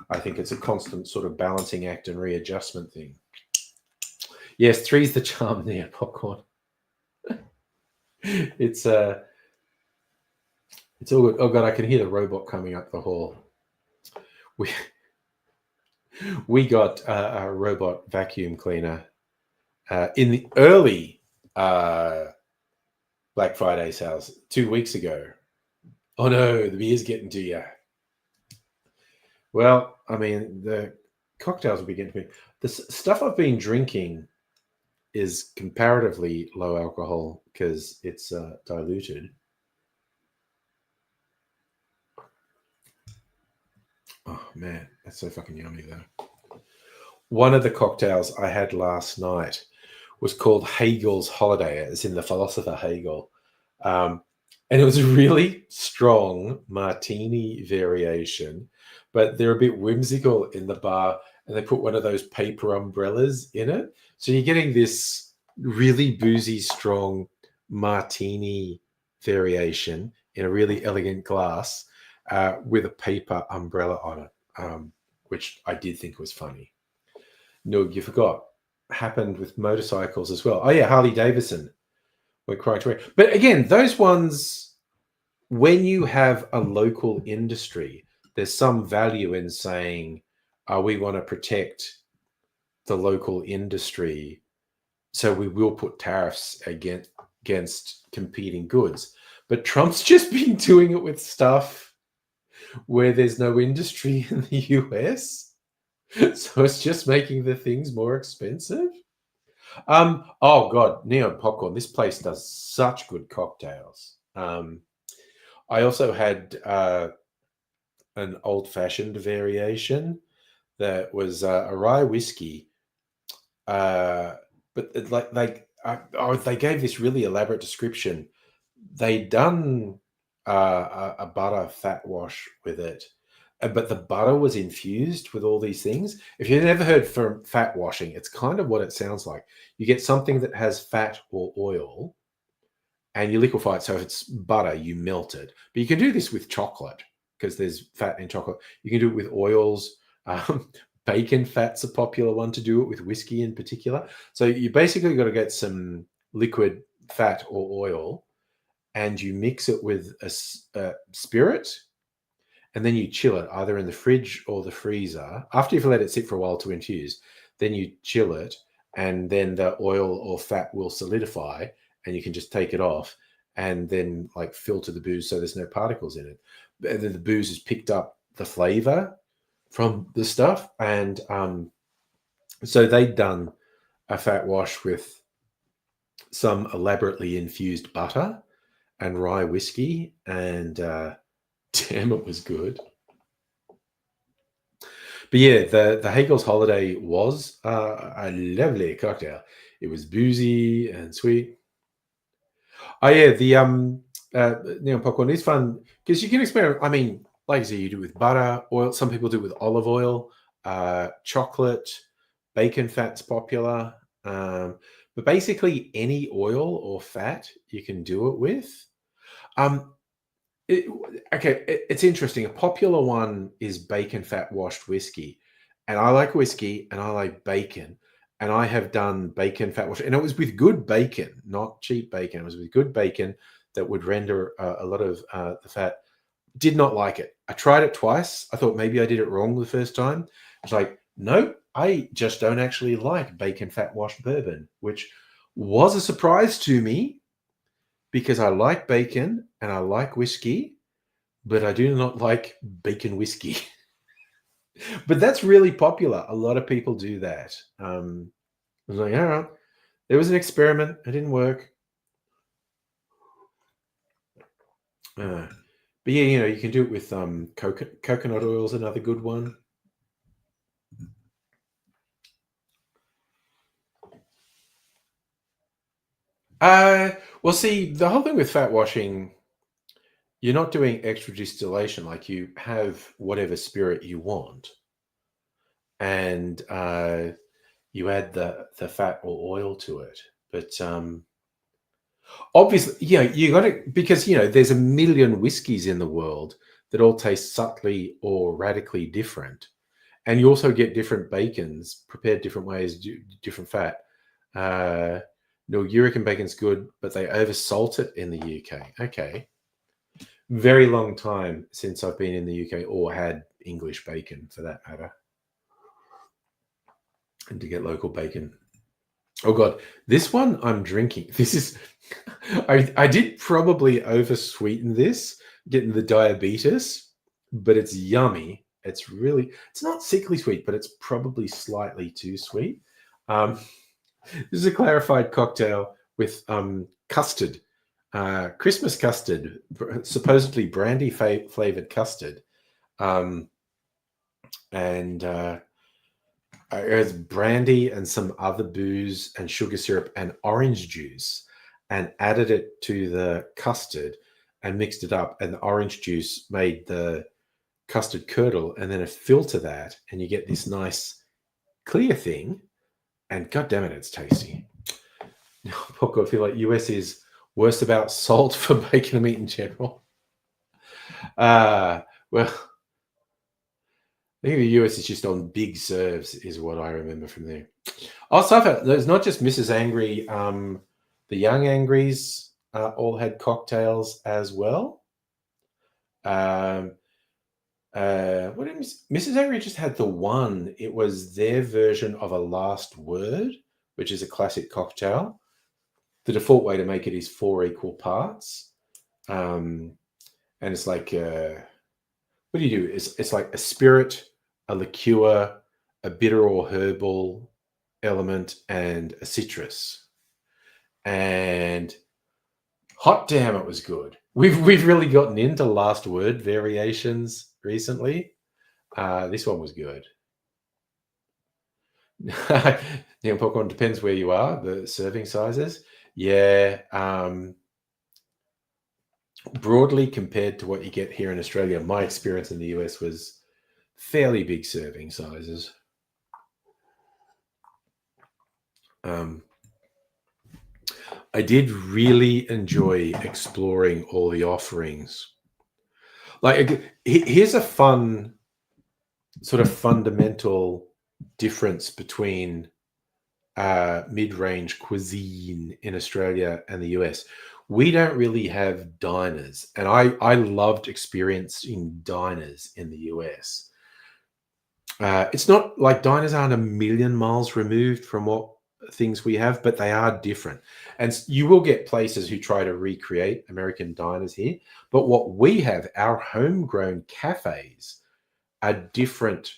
I think it's a constant sort of balancing act and readjustment thing. Yes, 3's the charm there, popcorn. It's all good. Oh God, I can hear the robot coming up the hall. We got a robot vacuum cleaner in the early Black Friday sales 2 weeks ago. Oh no, the beer's getting to you. Well, I mean, the cocktails will be getting to me. The stuff I've been drinking is comparatively low alcohol because it's diluted. Oh man, that's so fucking yummy though. One of the cocktails I had last night was called Hegel's Holiday, as in the philosopher Hegel. And it was a really strong martini variation, but they're a bit whimsical in the bar, and they put one of those paper umbrellas in it. So you're getting this really boozy, strong martini variation in a really elegant glass with a paper umbrella on it, which I did think was funny. No, you forgot. Happened with motorcycles as well. Oh yeah, Harley Davidson. We're crying to it. But again, those ones, when you have a local industry, there's some value in saying, we want to protect the local industry, so we will put tariffs against competing goods. But Trump's just been doing it with stuff where there's no industry in the US. So it's just making the things more expensive. Oh God, Neon Popcorn. This place does such good cocktails. I also had an old-fashioned variation that was a rye whiskey, but they gave this really elaborate description. They'd done a butter fat wash with it, but the butter was infused with all these things. If you've never heard from fat washing, it's kind of what it sounds like. You get something that has fat or oil, and you liquefy it. So if it's butter, you melt it. But you can do this with chocolate because there's fat in chocolate. You can do it with oils. Bacon fat's a popular one to do it with, whiskey in particular. So you basically got to get some liquid fat or oil, and you mix it with a spirit, and then you chill it either in the fridge or the freezer. After you've let it sit for a while to infuse, then you chill it, and then the oil or fat will solidify, and you can just take it off and then like filter the booze so there's no particles in it. And then the booze has picked up the flavor from the stuff. And so they'd done a fat wash with some elaborately infused butter and rye whiskey, and damn, it was good. But yeah, the Hagel's Holiday was a lovely cocktail. It was boozy and sweet. Oh yeah, the neon popcorn is fun because you can experiment. I mean, like I say, you do it with butter, oil. Some people do it with olive oil, chocolate, bacon fat's popular. But basically, any oil or fat you can do it with. Um, it's interesting. A popular one is bacon fat washed whiskey, and I like whiskey and I like bacon, and I have done bacon fat wash, and it was with good bacon, not cheap bacon. It was with good bacon that would render a lot of the fat. Did not like it. I tried it twice. I thought maybe I did it wrong the first time. It's like, nope, I just don't actually like bacon fat washed bourbon, which was a surprise to me because I like bacon and I like whiskey, but I do not like bacon whiskey. But that's really popular. A lot of people do that. I was like, all right, there was an experiment. It didn't work. But yeah, you can do it with coconut oil is another good one. Well, see, the whole thing with fat washing, you're not doing extra distillation. Like you have whatever spirit you want, and you add the fat or oil to it. But obviously, you got to, because there's a million whiskeys in the world that all taste subtly or radically different, and you also get different bacons prepared different ways, different fat. No, Urican bacon's good, but they oversalt it in the UK. Okay, very long time since I've been in the UK or had English bacon, for that matter, and to get local bacon. Oh god, this one I'm drinking. This is, I did probably oversweeten this, getting the diabetes, but it's yummy. It's not sickly sweet, but it's probably slightly too sweet. This is a clarified cocktail with custard, Christmas custard, supposedly brandy flavored custard, and it has brandy and some other booze and sugar syrup and orange juice, and added it to the custard and mixed it up. And the orange juice made the custard curdle, and then a filter that, and you get this nice clear thing. And god damn it, it's tasty. I feel like US is worse about salt for bacon and meat in general. Well, I think the US is just on big serves, is what I remember from there. Also, there's not just Mrs. Angry. The Young Angries all had cocktails as well. What did Mrs. Angry just had the one? It was their version of a Last Word, which is a classic cocktail. The default way to make it is 4 equal parts, and it's like what do you do? It's like a spirit, a liqueur, a bitter or herbal element, and a citrus. And hot damn, it was good. we've really gotten into last word variations recently. This one was good. Popcorn depends where you are. The serving sizes, yeah. Broadly compared to what you get here in Australia, my experience in the US was fairly big serving sizes. I did really enjoy exploring all the offerings. Like, here's a fun sort of fundamental difference between mid-range cuisine in Australia and the US. We don't really have diners, and I loved experiencing diners in the US. It's not like diners aren't a million miles removed from what things we have, but they are different. And you will get places who try to recreate American diners here. But what we have, our homegrown cafes, are different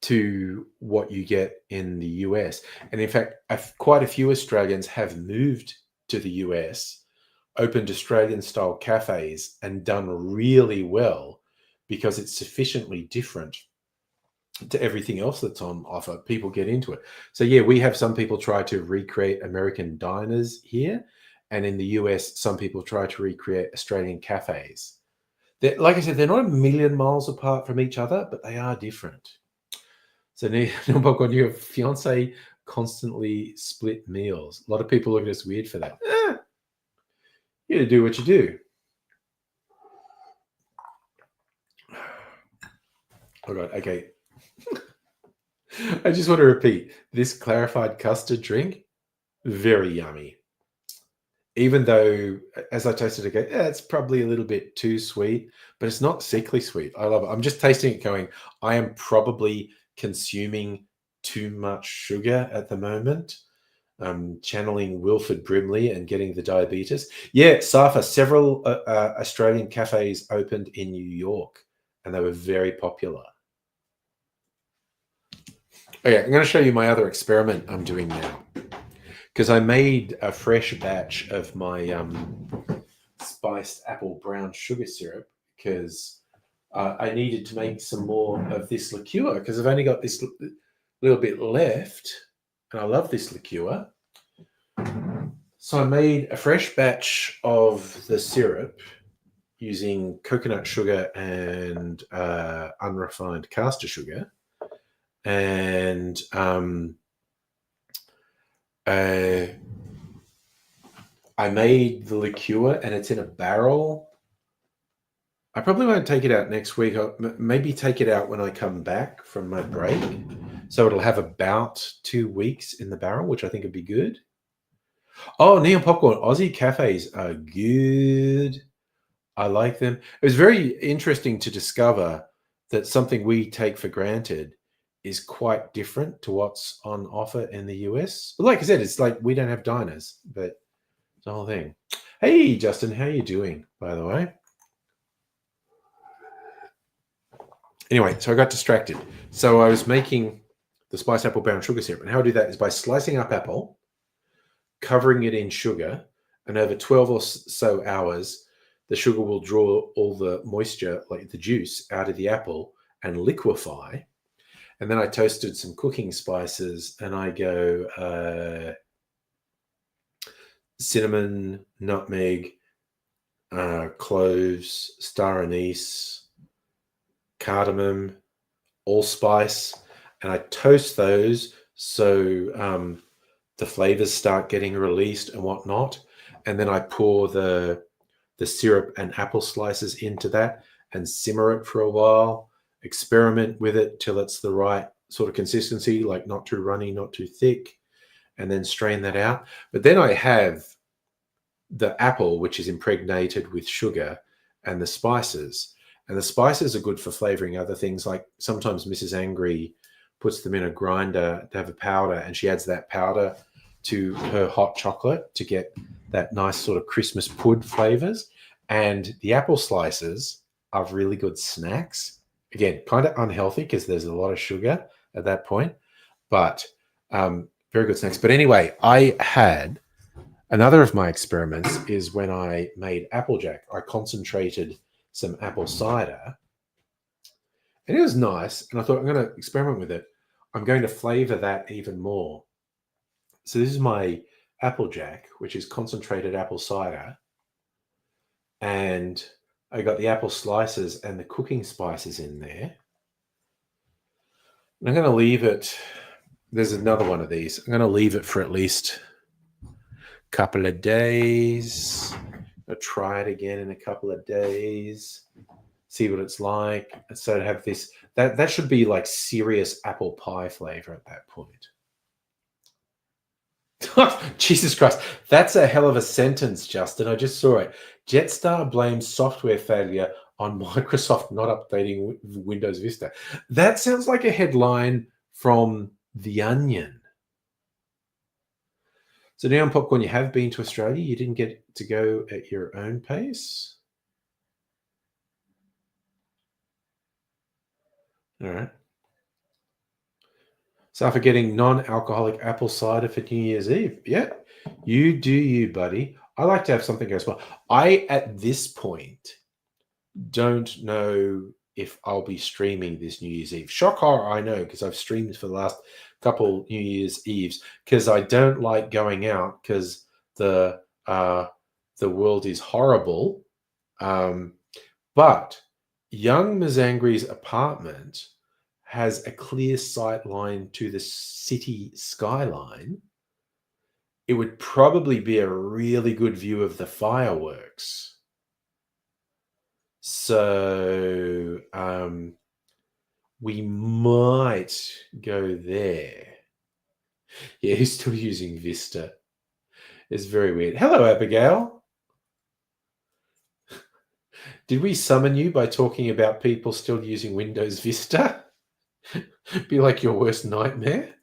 to what you get in the US. And in fact, quite a few Australians have moved to the US, opened Australian style cafes, and done really well because it's sufficiently different to everything else that's on offer. People get into it. So yeah, we have some people try to recreate American diners here, and in the US, some people try to recreate Australian cafes. Like I said, they're not a million miles apart from each other, but they are different. So Neil, your fiance constantly split meals. A lot of people look at us weird for that. You gotta do what you do. All right, okay. I just want to repeat, this clarified custard drink, very yummy. Even though, as I tasted it, it's probably a little bit too sweet, but it's not sickly sweet. I love it. I'm just tasting it going, I am probably consuming too much sugar at the moment. Channeling Wilford Brimley and getting the diabetes. Yeah, Safa, several Australian cafes opened in New York, and they were very popular. Okay, I'm going to show you my other experiment I'm doing now. Because I made a fresh batch of my spiced apple brown sugar syrup because I needed to make some more of this liqueur because I've only got this little bit left, and I love this liqueur. So I made a fresh batch of the syrup using coconut sugar and unrefined caster sugar. And I made the liqueur, and it's in a barrel. I probably won't take it out next week. I'll maybe take it out when I come back from my break. So it'll have about 2 weeks in the barrel, which I think would be good. Oh, Neon Popcorn. Aussie cafes are good. I like them. It was very interesting to discover that something we take for granted is quite different to what's on offer in the US. But like I said, it's like we don't have diners, but it's the whole thing. Hey, Justin, how you doing, by the way? Anyway, so I got distracted. So I was making the spiced apple brown sugar syrup. And how I do that is by slicing up apple, covering it in sugar, and over 12 or so hours, the sugar will draw all the moisture, like the juice, out of the apple and liquefy. And then I toasted some cooking spices, and I go cinnamon, nutmeg, cloves, star anise, cardamom, allspice, and I toast those so the flavors start getting released and whatnot. And then I pour the syrup and apple slices into that and simmer it for a while, experiment with it till it's the right sort of consistency, like not too runny, not too thick, and then strain that out. But then I have the apple, which is impregnated with sugar, and the spices. And the spices are good for flavoring other things. Like sometimes Mrs. Angry puts them in a grinder to have a powder, and she adds that powder to her hot chocolate to get that nice sort of Christmas pud flavors. And the apple slices are really good snacks. Again, kind of unhealthy because there's a lot of sugar at that point, but very good snacks. But anyway, I had Another of my experiments is when I made Applejack. I concentrated some apple cider, and it was nice. And I thought, I'm going to experiment with it. I'm going to flavor that even more. So this is my Applejack, which is concentrated apple cider. And I got the apple slices and the cooking spices in there. And I'm going to leave it. There's another one of these. I'm going to leave it for at least a couple of days. I'll try it again in a couple of days. See what it's like. So to have this, that should be like serious apple pie flavor at that point. Jesus Christ, that's a hell of a sentence, Justin. I just saw it. Jetstar blames software failure on Microsoft not updating Windows Vista. That sounds like a headline from The Onion. So now, Popcorn, you have been to Australia. You didn't get to go at your own pace. All right. So for getting non-alcoholic apple cider for New Year's Eve. Yeah, you do you, buddy. I like to have something go small. I, at this point, don't know if I'll be streaming this New Year's Eve. Shock horror, I know, because I've streamed for the last couple New Year's Eves, because I don't like going out because the world is horrible. But young Mazangri's apartment has a clear sight line to the city skyline. It would probably be a really good view of the fireworks. So we might go there. Yeah, he's still using Vista. It's very weird. Hello, Abigail. Did we summon you by talking about people still using Windows Vista? Be like your worst nightmare?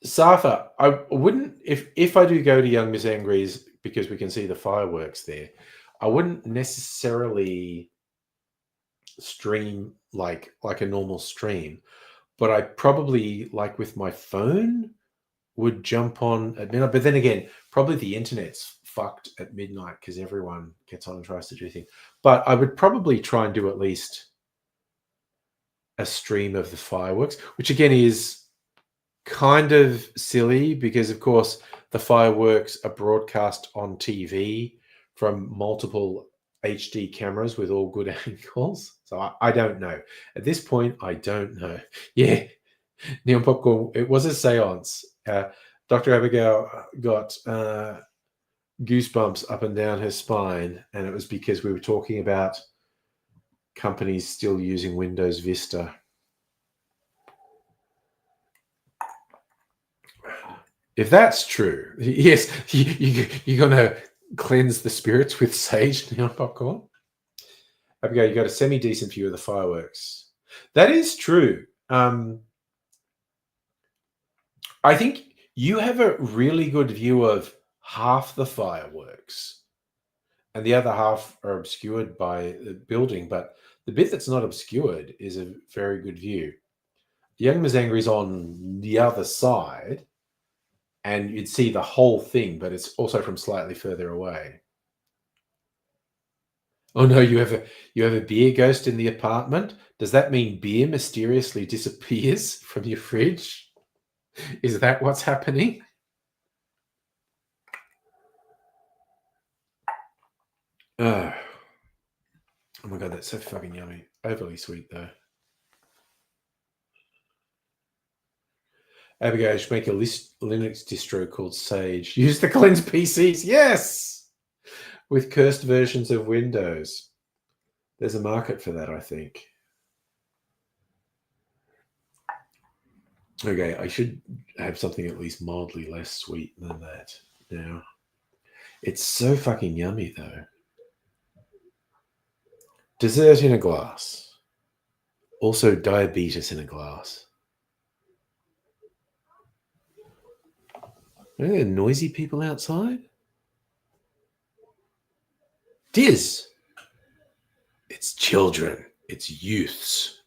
Safa, I wouldn't, if I do go to Young Miss Angry's because we can see the fireworks there, I wouldn't necessarily stream like a normal stream, but I probably, like with my phone, would jump on at midnight. But then again, probably the internet's fucked at midnight because everyone gets on and tries to do things. But I would probably try and do at least a stream of the fireworks, which again is kind of silly because, of course, the fireworks are broadcast on TV from multiple HD cameras with all good angles. So I don't know. At this point, I don't know. Yeah, Neon Popcorn, it was a seance. Dr. Abigail got goosebumps up and down her spine, and it was because we were talking about companies still using Windows Vista. If that's true, yes, you're going to cleanse the spirits with sage, Neon Popcorn. Abigail, you got a semi-decent view of the fireworks. That is true. I think you have a really good view of half the fireworks, and the other half are obscured by the building. But the bit that's not obscured is a very good view. Young Mazangri's on the other side, and you'd see the whole thing, but it's also from slightly further away. Oh no, you have a beer ghost in the apartment? Does that mean beer mysteriously disappears from your fridge? Is that what's happening? Oh my god, that's so fucking yummy. Overly sweet though. Abigail should make a Linux distro called Sage. Use the cleanse PCs. Yes! With cursed versions of Windows. There's a market for that, I think. Okay, I should have something at least mildly less sweet than that now. It's so fucking yummy, though. Dessert in a glass. Also diabetes in a glass. Are there noisy people outside? Diz! It's children. It's youths.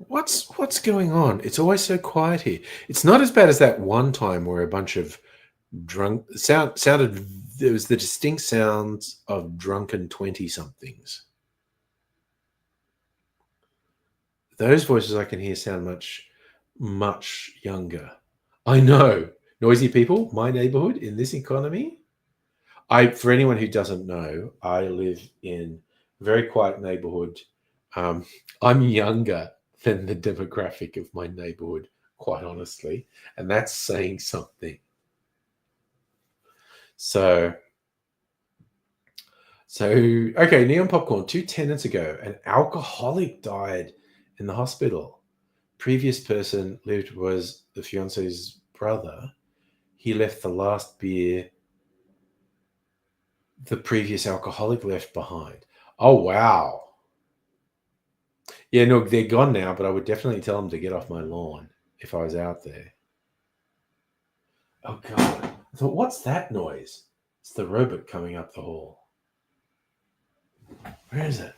what's going on? It's always so quiet here. It's not as bad as that one time where a bunch of sounded. There was the distinct sounds of drunken 20-somethings. Those voices I can hear sound much younger. I know. Noisy people, my neighborhood in this economy. For anyone who doesn't know, I live in a very quiet neighborhood. I'm younger than the demographic of my neighborhood, quite honestly, and that's saying something. So okay, Neon Popcorn. 2 tenants ago, an alcoholic died in the hospital. Previous person lived was the fiance's brother. He left the last beer the previous alcoholic left behind. Oh, wow. Yeah, no, they're gone now, but I would definitely tell them to get off my lawn if I was out there. Oh, God. I thought, what's that noise? It's the robot coming up the hall. Where is it?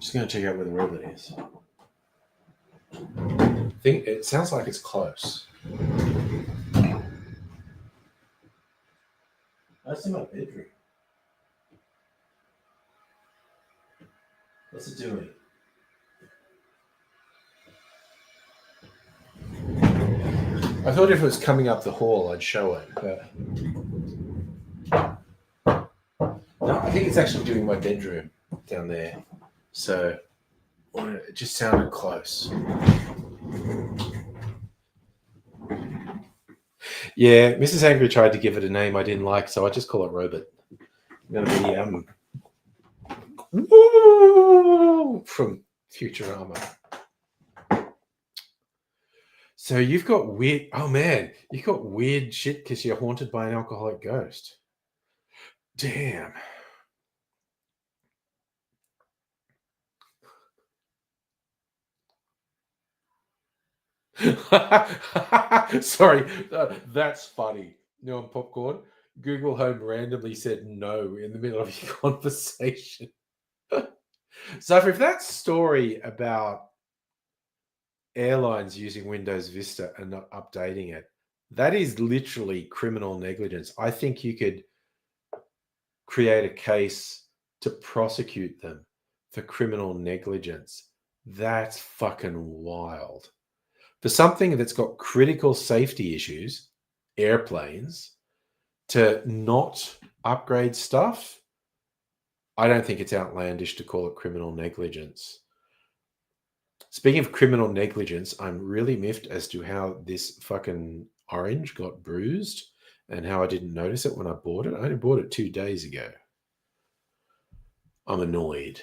Just going to check out where the robot is. I think it sounds like it's close. That's in my bedroom. What's it doing? I thought if it was coming up the hall, I'd show it, but no, I think it's actually doing my bedroom down there. So it just sounded close. Yeah, Mrs. Angry tried to give it a name I didn't like, so I just call it Robot. I'm gonna be from Futurama. So you've got weird. Oh man, you've got weird shit because you're haunted by an alcoholic ghost. Damn. Sorry, that's funny. No, on popcorn. Google Home randomly said no in the middle of your conversation. So if that story about airlines using Windows Vista and not updating it, that is literally criminal negligence. I think you could create a case to prosecute them for criminal negligence. That's fucking wild. For something that's got critical safety issues, airplanes, to not upgrade stuff, I don't think it's outlandish to call it criminal negligence. Speaking of criminal negligence, I'm really miffed as to how this fucking orange got bruised and how I didn't notice it when I bought it. I only bought it 2 days ago. I'm annoyed.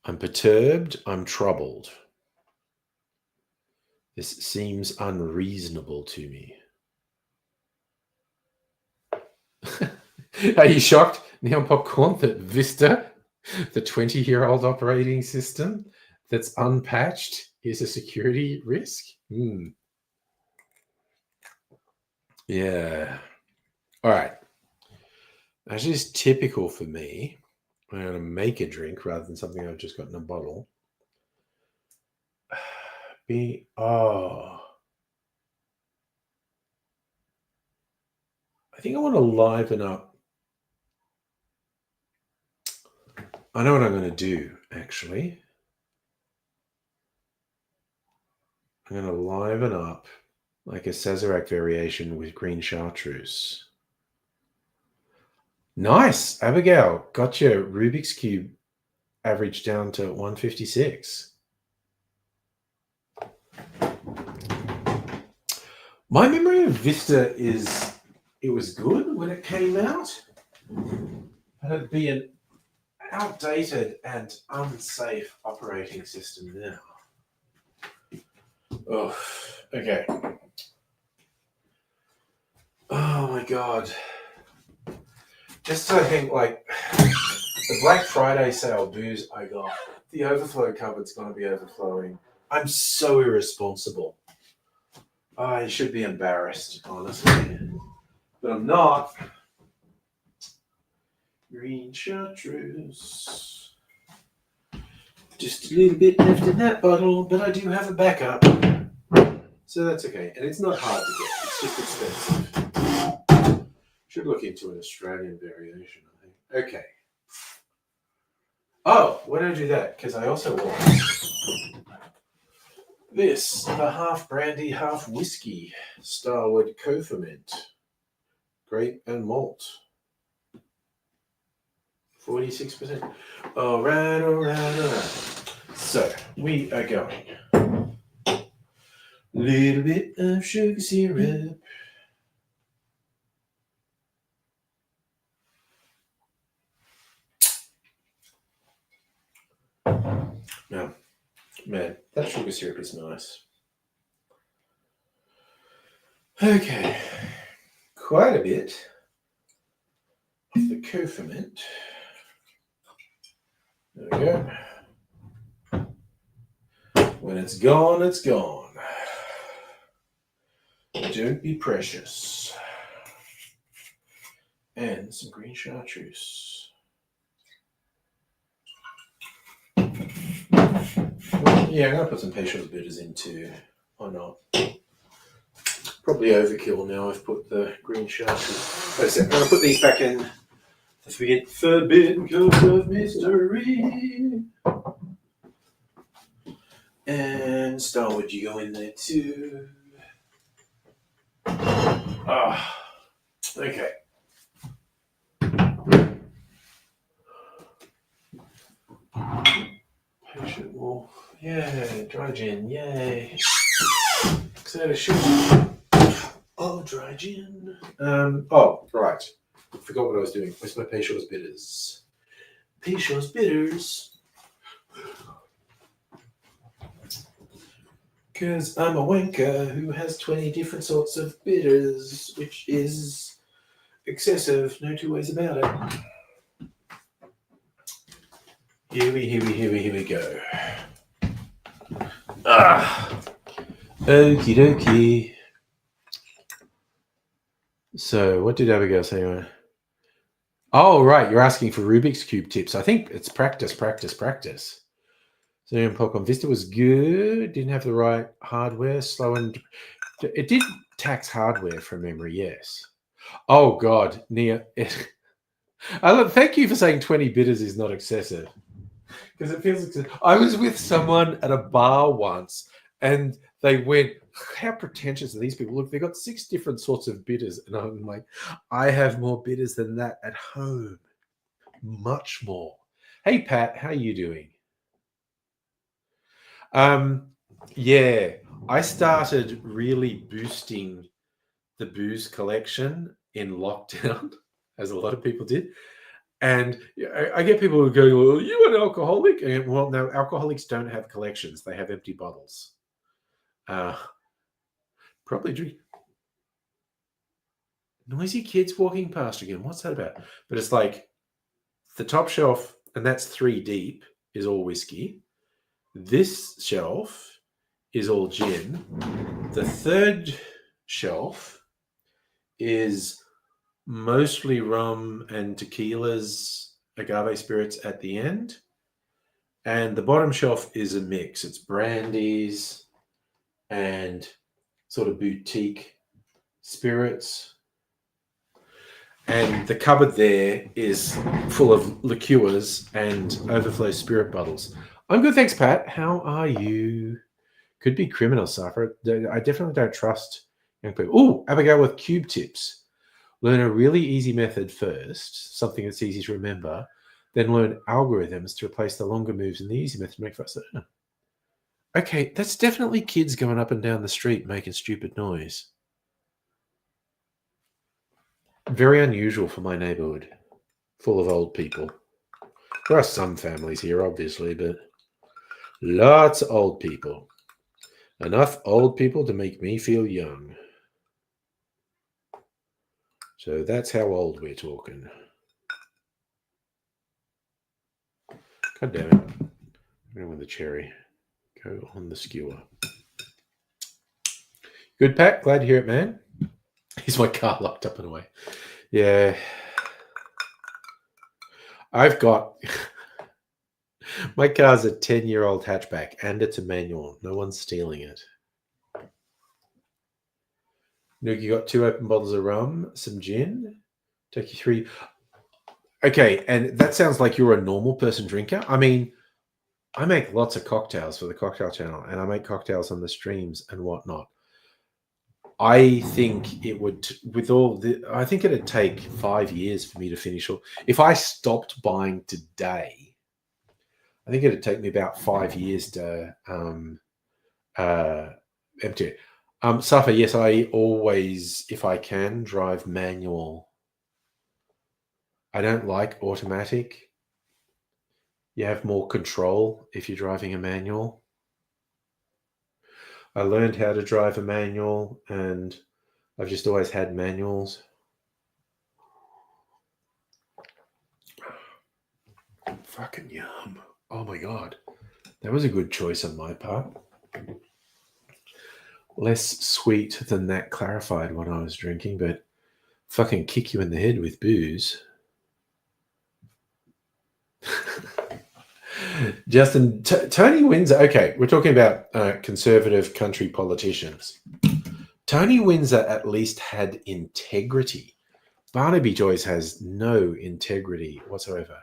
I'm perturbed. I'm troubled. This seems unreasonable to me. Are you shocked, Neon Popcorn, that Vista, the 20-year-old operating system that's unpatched, is a security risk? Yeah. All right. Actually, it's typical for me. I'm going to make a drink rather than something I've just got in a bottle. I think I want to liven up. I know what I'm going to do, actually. I'm going to liven up like a Sazerac variation with green chartreuse. Nice, Abigail. Got your Rubik's Cube average down to 156. My memory of Vista is it was good when it came out, but it'd be an outdated and unsafe operating system now. Oh, okay. Oh my god. Just so I think, like, the Black Friday sale booze I got, the overflow cupboard's going to be overflowing. I'm so irresponsible. I should be embarrassed, honestly. But I'm not. Green chartreuse. Just a little bit left in that bottle, but I do have a backup. So that's okay. And it's not hard to get. It's just expensive. Should look into an Australian variation, I think. Okay. Oh, why don't I do that? Because I also want this, the half brandy, half whiskey Starwood Co-Ferment. Grape and malt. 46%. All right. So, we are going. Little bit of sugar syrup. Now, man, that sugar syrup is nice. Okay. Quite a bit of the Co-Ferment. There we go. When it's gone, it's gone. Don't be precious. And some green chartreuse. Yeah, I'm going to put some Peychaud's bitters into, or not. Probably overkill now I've put the green chartreuse. Wait a second, I'm going to put these back in the Forbidden Coast of Mystery. And Starwood, you go in there too. Okay. Patient wolf. Yeah, dry gin. Yay. Oh, dry gin. Oh, right. Forgot what I was doing. Where's my Peychaud's bitters? Peychaud's bitters. Because I'm a wanker who has 20 different sorts of bitters, which is excessive. No two ways about it. Here we go. Okie dokie. So, what did Abigail say anyway? Oh, right. You're asking for Rubik's Cube tips. I think it's practice. So, Pokemon Vista was good. Didn't have the right hardware. Slow and... It did tax hardware from memory, yes. Oh, God. Nia. Thank you for saying 20 bitters is not excessive. Because it feels excessive. I was with someone at a bar once, and they went, how pretentious are these people? Look, they've got 6 different sorts of bitters. And I'm like, I have more bitters than that at home. Much more. Hey, Pat, how are you doing? Yeah, I started really boosting the booze collection in lockdown, as a lot of people did. And I get people who go, well, you an alcoholic? And, well, no, alcoholics don't have collections. They have empty bottles. Probably drink. Noisy kids walking past again. What's that about? But it's like the top shelf, and that's 3 deep, is all whiskey. This shelf is all gin. The third shelf is mostly rum and tequilas, agave spirits at the end. And the bottom shelf is a mix. It's brandies and sort of boutique spirits. And the cupboard there is full of liqueurs and overflow spirit bottles. I'm good, thanks, Pat. How are you? Could be criminal, Safra. I definitely don't trust young people. Oh, Abigail with cube tips. Learn a really easy method first, something that's easy to remember, then learn algorithms to replace the longer moves in the easy method to make faster. Okay, that's definitely kids going up and down the street making stupid noise. Very unusual for my neighborhood, full of old people. There are some families here, obviously, but lots of old people. Enough old people to make me feel young. So that's how old we're talking. God damn it. I'm going with the cherry. Go on the skewer. Good, Pat. Glad to hear it, man. Is my car locked up and away? Yeah. I've got... My car's a 10-year-old hatchback and it's a manual. No one's stealing it. Nook, you got 2 open bottles of rum, some gin, take you 3. Okay, and that sounds like you're a normal person drinker. I mean, I make lots of cocktails for the cocktail channel and I make cocktails on the streams and whatnot. I think it would, I think it'd take 5 years for me to finish all. If I stopped buying today, I think it'd take me about 5 years to empty it. Safa, yes, I always, if I can, drive manual. I don't like automatic. You have more control if you're driving a manual. I learned how to drive a manual and I've just always had manuals. Fucking yum. Oh my God. That was a good choice on my part. Less sweet than that clarified when I was drinking, but fucking kick you in the head with booze. Justin, Tony Windsor. Okay, we're talking about conservative country politicians. Tony Windsor at least had integrity. Barnaby Joyce has no integrity whatsoever.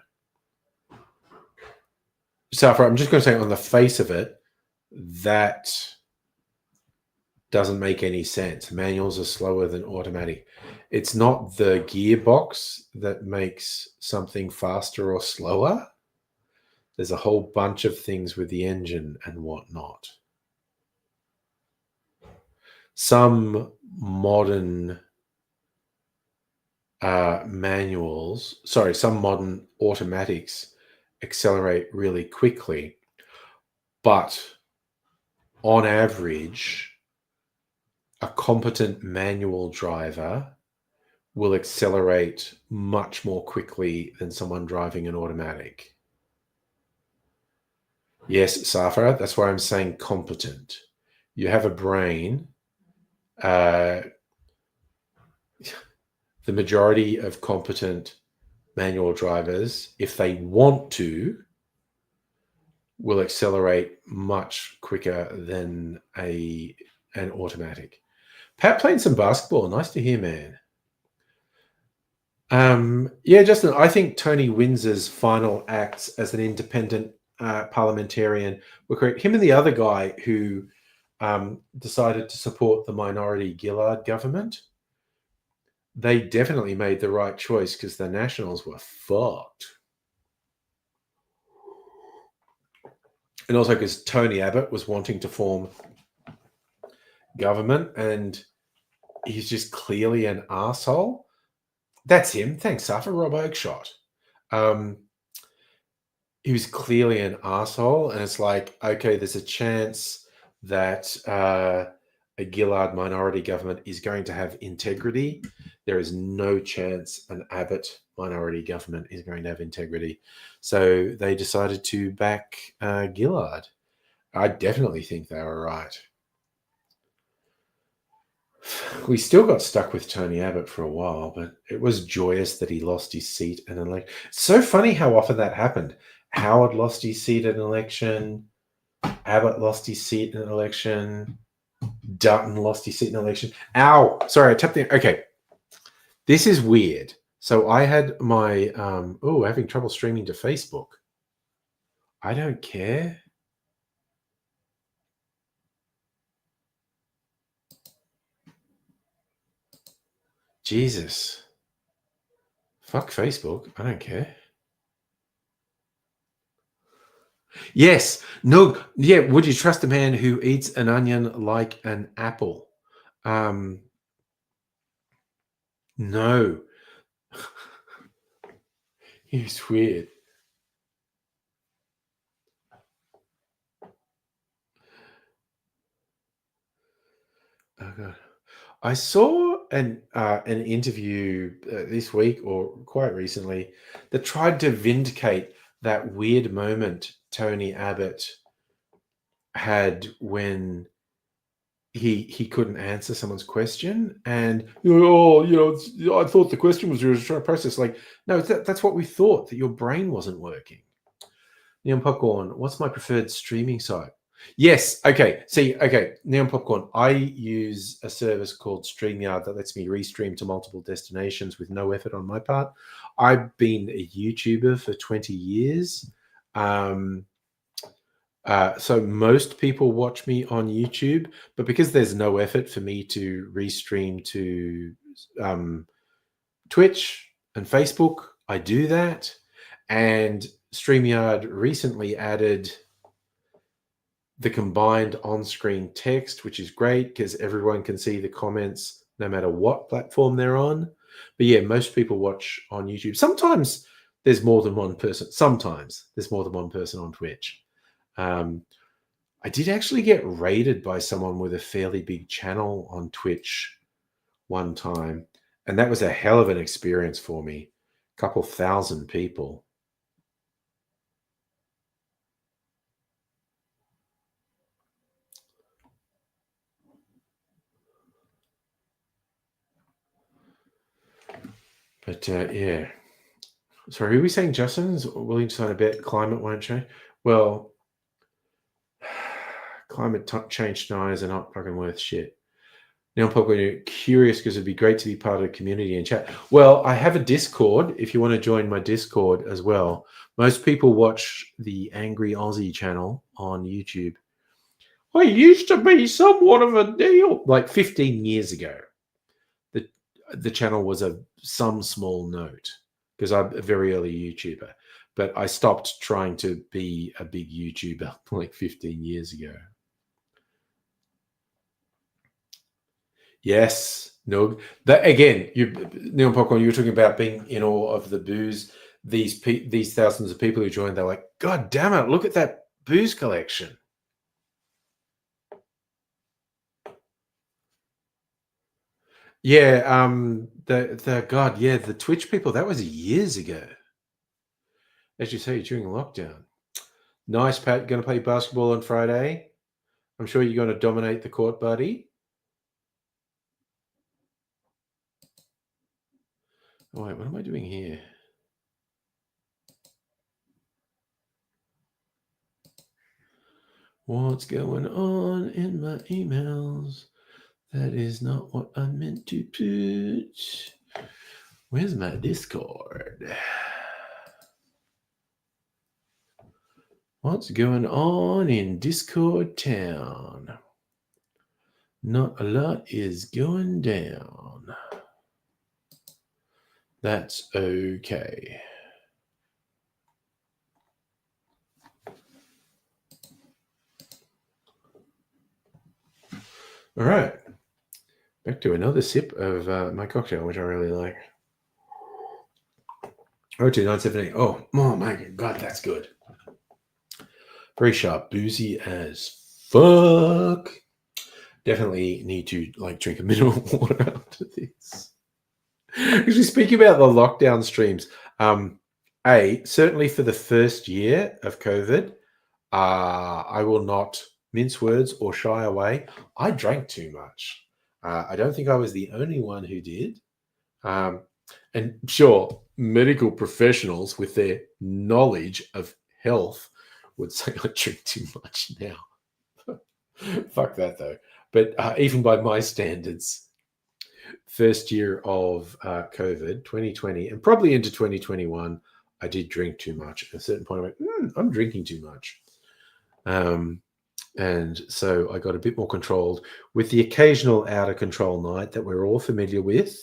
Safra, I'm just going to say on the face of it, that doesn't make any sense. Manuals are slower than automatic. It's not the gearbox that makes something faster or slower. There's a whole bunch of things with the engine and whatnot. Some modern some modern automatics accelerate really quickly, but on average, a competent manual driver will accelerate much more quickly than someone driving an automatic. Yes, Safra, that's why I'm saying competent. You have a brain. The majority of competent manual drivers, if they want to, will accelerate much quicker than an automatic. Pat playing some basketball. Nice to hear, man. Yeah, Justin, I think Tony Windsor's final acts as an independent parliamentarian were correct. Him and the other guy who decided to support the minority Gillard government, they definitely made the right choice because the Nationals were fucked. And also because Tony Abbott was wanting to form government and he's just clearly an asshole. That's him. Thanks, Safa. Rob Oakshot. He was clearly an asshole, and it's like, okay, there's a chance that a Gillard minority government is going to have integrity. There is no chance an Abbott minority government is going to have integrity. So they decided to back Gillard. I definitely think they were right. We still got stuck with Tony Abbott for a while, but it was joyous that he lost his seat in an election. It's so funny how often that happened. Howard lost his seat in an election. Abbott lost his seat in an election. Dutton lost his seat in an election. Ow! Sorry, I tapped in. Okay. This is weird. So I had my... having trouble streaming to Facebook. I don't care. Jesus. Fuck Facebook. I don't care. Yes. No. Yeah. Would you trust a man who eats an onion like an apple? No. He's weird. Oh God. I saw an interview this week or quite recently that tried to vindicate that weird moment Tony Abbott had when he couldn't answer someone's question, and I thought the question was you were trying to process. Like, no, that's what we thought, that your brain wasn't working. Neon Popcorn, what's my preferred streaming site? Yes. Okay. See, okay. Neon Popcorn. I use a service called StreamYard that lets me restream to multiple destinations with no effort on my part. I've been a YouTuber for 20 years. So most people watch me on YouTube, but because there's no effort for me to restream to Twitch and Facebook, I do that. And StreamYard recently added the combined on-screen text, which is great because everyone can see the comments no matter what platform they're on. But yeah, most people watch on YouTube. Sometimes there's more than one person. Sometimes there's more than one person on Twitch. I did actually get raided by someone with a fairly big channel on Twitch one time, and that was a hell of an experience for me. A couple thousand people. But yeah. Sorry, who are we saying, Justin's willing to sign a bet climate won't change? Well, climate change deniers are not fucking worth shit. Now I'm probably curious because it'd be great to be part of the community and chat. Well, I have a Discord if you want to join my Discord as well. Most people watch the Angry Aussie channel on YouTube. I used to be somewhat of a deal. Like 15 years ago, the channel was some small note because I'm a very early YouTuber. But I stopped trying to be a big YouTuber like 15 years ago. Yes, no. That again, Neil Popcorn, you were talking about being in awe of the booze. These thousands of people who joined, they're like, God damn it, look at that booze collection. Yeah, the Twitch people, that was years ago. As you say, during lockdown. Nice, Pat. Gonna play basketball on Friday. I'm sure you're gonna dominate the court, buddy. Oh wait, what am I doing here? What's going on in my emails? That is not what I meant to put. Where's my Discord? What's going on in Discord town? Not a lot is going down. That's okay. All right. Back to another sip of my cocktail, which I really like. 02978. Oh my God, that's good. Very sharp, boozy as fuck. Definitely need to drink a mineral water after this. Actually, speaking about the lockdown streams, certainly for the first year of COVID, I will not mince words or shy away. I drank too much. I don't think I was the only one who did. And sure, medical professionals with their knowledge of health would say I drink too much now. Fuck that though. But even by my standards, first year of COVID, 2020, and probably into 2021, I did drink too much. At a certain point, I went, I'm drinking too much. And so I got a bit more controlled with the occasional out of control night that we're all familiar with,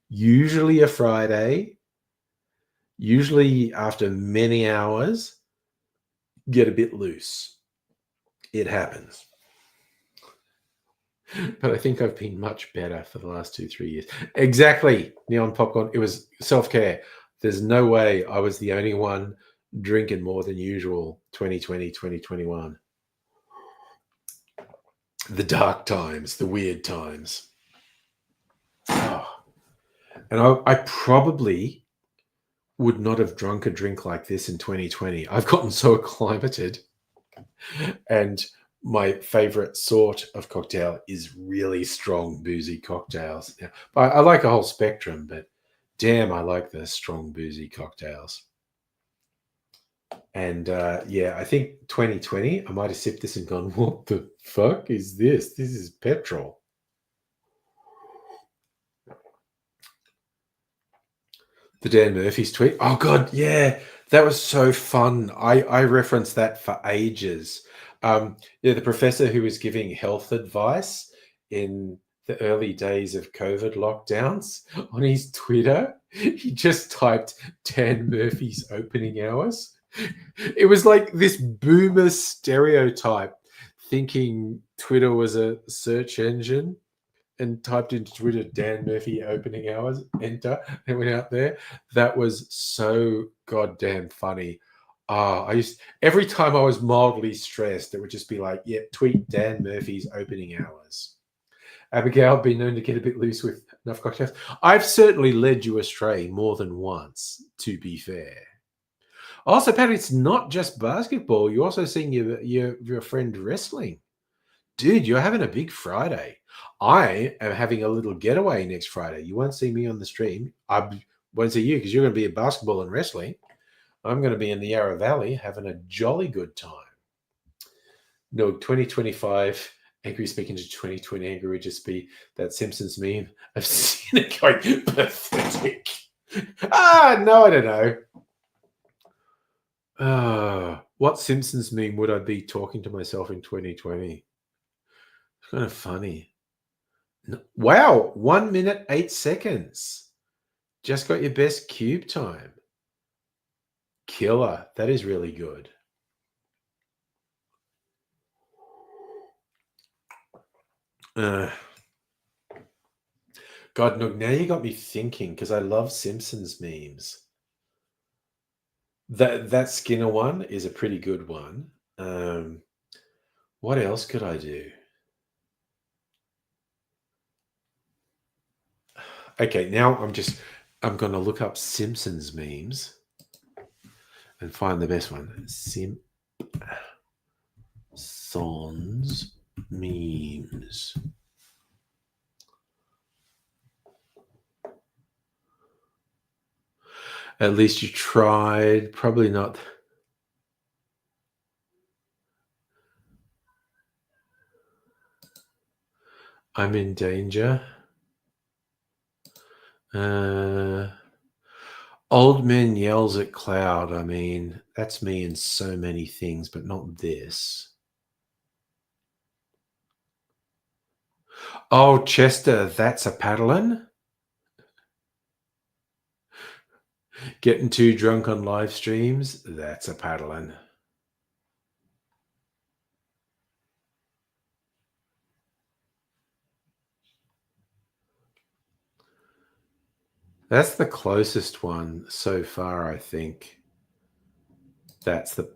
usually a Friday, usually after many hours, get a bit loose. It happens. But I think I've been much better for the last 2-3 years. Exactly, Neon Popcorn. It was self-care. There's no way I was the only one drinking more than usual 2020, 2021. The dark times, the weird times. Oh. And I probably would not have drunk a drink like this in 2020. I've gotten so acclimated. And my favorite sort of cocktail is really strong, boozy cocktails. Yeah, I like a whole spectrum, but damn, I like the strong, boozy cocktails. And yeah, I think 2020, I might have sipped this and gone, what the fuck is this? This is petrol. The Dan Murphy's tweet. Oh God, yeah, that was so fun. I referenced that for ages. Yeah, the professor who was giving health advice in the early days of COVID lockdowns on his Twitter, he just typed Dan Murphy's opening hours. It was like this boomer stereotype thinking Twitter was a search engine and typed into Twitter Dan Murphy opening hours, enter, and went out there. That was so goddamn funny. I used every time I was mildly stressed, it would just be like, yeah, tweet Dan Murphy's opening hours. Abigail, been known to get a bit loose with enough cocktails. I've certainly led you astray more than once, to be fair. Also, Pat, it's not just basketball. You're also seeing your friend wrestling. Dude, you're having a big Friday. I am having a little getaway next Friday. You won't see me on the stream. I won't see you because you're going to be at basketball and wrestling. I'm going to be in the Yarra Valley having a jolly good time. No, 2025, angry speaking to 2020 angry would just be that Simpsons meme. I've seen it going pathetic. No, I don't know. What Simpsons meme would I be talking to myself in 2020? It's kind of funny. Wow, 1 minute, 8 seconds. Just got your best cube time. Killer. That is really good. God, no, now you got me thinking because I love Simpsons memes. That Skinner one is a pretty good one. What else could I do? Okay, now I'm going to look up Simpsons memes and find the best one. Simpsons memes. At least you tried. Probably not. I'm in danger. Old man yells at cloud. I mean, that's me in so many things, but not this. Oh, Chester, that's a paddling? Getting too drunk on live streams? That's a paddling. That's the closest one so far, I think. That's a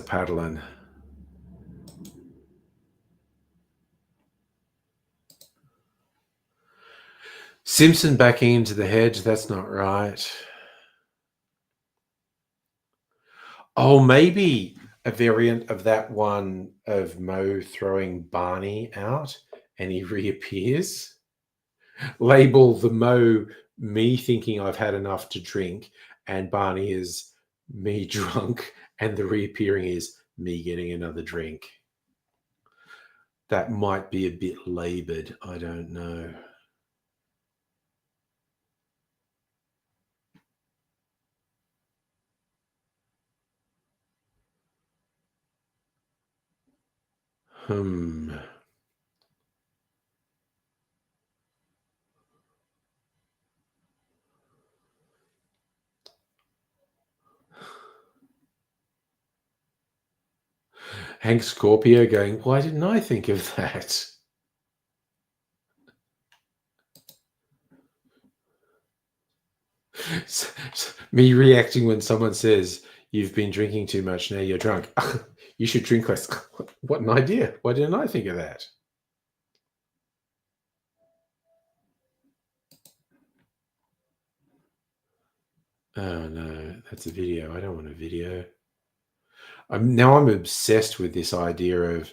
paddling. Simpson backing into the hedge, that's not right. Oh, maybe a variant of that one of Mo throwing Barney out and he reappears. Label the Mo me thinking I've had enough to drink, and Barney is me drunk, and the reappearing is me getting another drink. That might be a bit labored. I don't know. Hank Scorpio going, why didn't I think of that? Me reacting when someone says, you've been drinking too much, now you're drunk. You should drink less. What an idea. Why didn't I think of that? Oh no, that's a video. I don't want a video. Now I'm obsessed with this idea of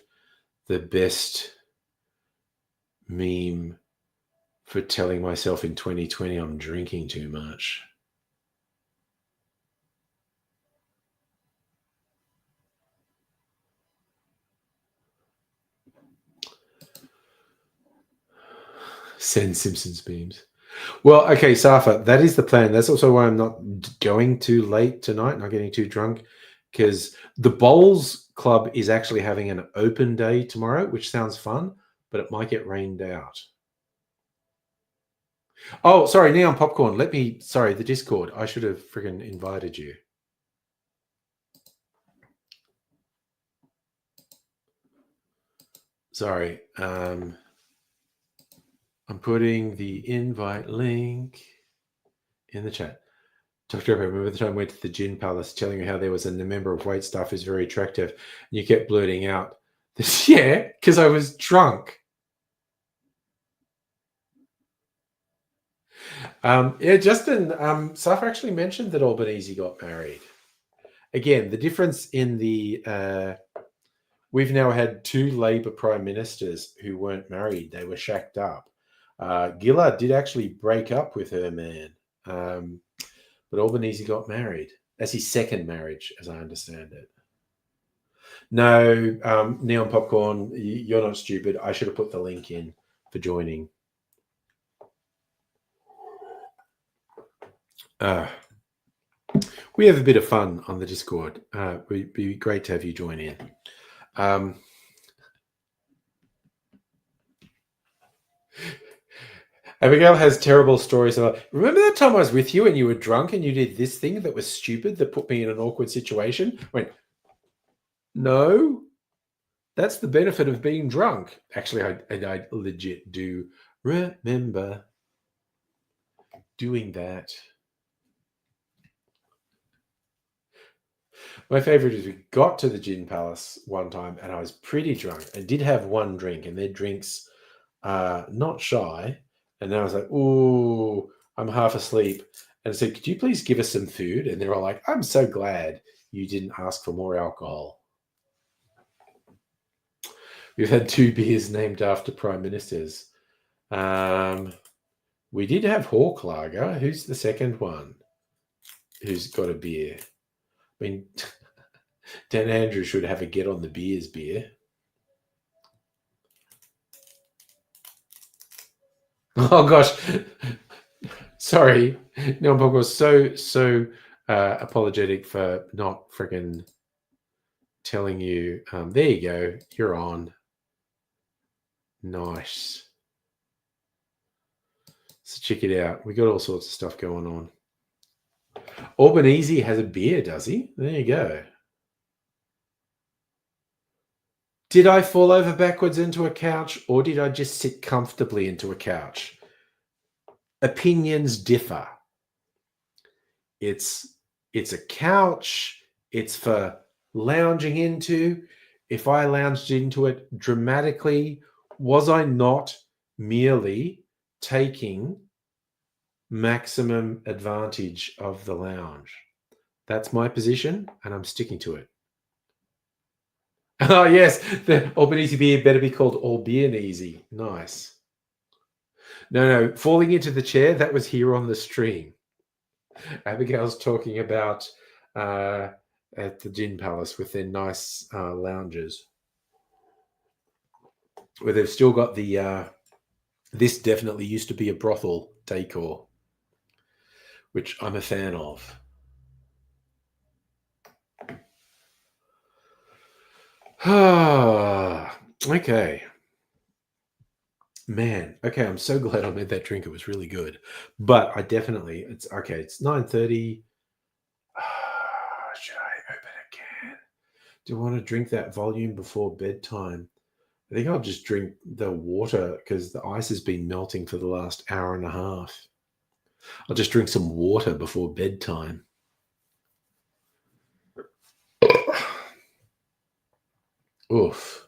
the best meme for telling myself in 2020 I'm drinking too much. Send Simpsons memes. Well, okay, Safa, that is the plan. That's also why I'm not going too late tonight, not getting too drunk, because the Bowls Club is actually having an open day tomorrow, which sounds fun, but it might get rained out. Oh, sorry, Neon Popcorn. Sorry, the Discord. I should have friggin' invited you. Sorry. I'm putting the invite link in the chat. Dr. I remember the time I went to the Gin Palace telling you how there was a member of wait staff who's very attractive. And you kept blurting out, yeah, because I was drunk. Yeah, Justin, Saf actually mentioned that Albanese got married. Again, the difference in the... we've now had 2 Labor prime ministers who weren't married. They were shacked up. Gillard did actually break up with her man. But Albanese got married. That's his second marriage, as I understand it. No, Neon Popcorn, you're not stupid. I should have put the link in for joining. We have a bit of fun on the Discord. It'd be great to have you join in. Abigail has terrible stories about. Remember that time I was with you and you were drunk and you did this thing that was stupid that put me in an awkward situation? I went, no, that's the benefit of being drunk. Actually, I legit do remember doing that. My favorite is we got to the Gin Palace one time and I was pretty drunk. I did have one drink and their drinks not shy. And then I was like, ooh, I'm half asleep. And I said, could you please give us some food? And they're all like, I'm so glad you didn't ask for more alcohol. We've had 2 beers named after prime ministers. We did have Hawklager. Who's the second one who's got a beer? I mean, Dan Andrews should have a get on the beers beer. Oh gosh, sorry. No, Bob was so apologetic for not freaking telling you. There you go. You're on. Nice. So check it out. We got all sorts of stuff going on. Albanese has a beer, does he? There you go. Did I fall over backwards into a couch or did I just sit comfortably into a couch? Opinions differ. It's a couch. It's for lounging into. If I lounged into it dramatically, was I not merely taking maximum advantage of the lounge? That's my position, and I'm sticking to it. Oh, yes, the Albanese beer better be called Albanese. Nice. No, falling into the chair, that was here on the stream. Abigail's talking about at the Gin Palace with their nice lounges, where they've still got the this definitely used to be a brothel decor, which I'm a fan of. Okay. Man, okay, I'm so glad I made that drink. It was really good. But I definitely, it's 9:30. Should I open a can? Do I want to drink that volume before bedtime? I think I'll just drink the water because the ice has been melting for the last hour and a half. I'll just drink some water before bedtime. Oof.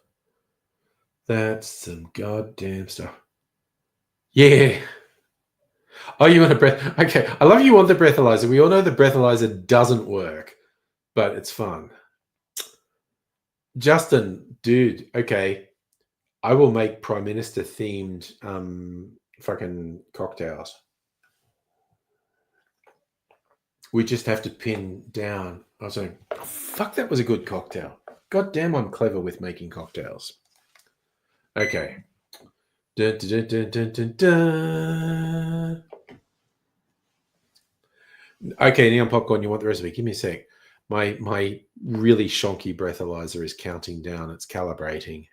That's some goddamn stuff. Yeah. Oh, you want a breath? Okay. I love you want the breathalyzer. We all know the breathalyzer doesn't work, but it's fun. Justin, dude, okay. I will make Prime Minister themed fucking cocktails. We just have to pin down. I was like, fuck, that was a good cocktail. God damn, I'm clever with making cocktails. Okay. Dun, dun, dun, dun, dun, dun. Okay, Neon Popcorn, you want the recipe? Give me a sec. My really shonky breathalyzer is counting down. It's calibrating.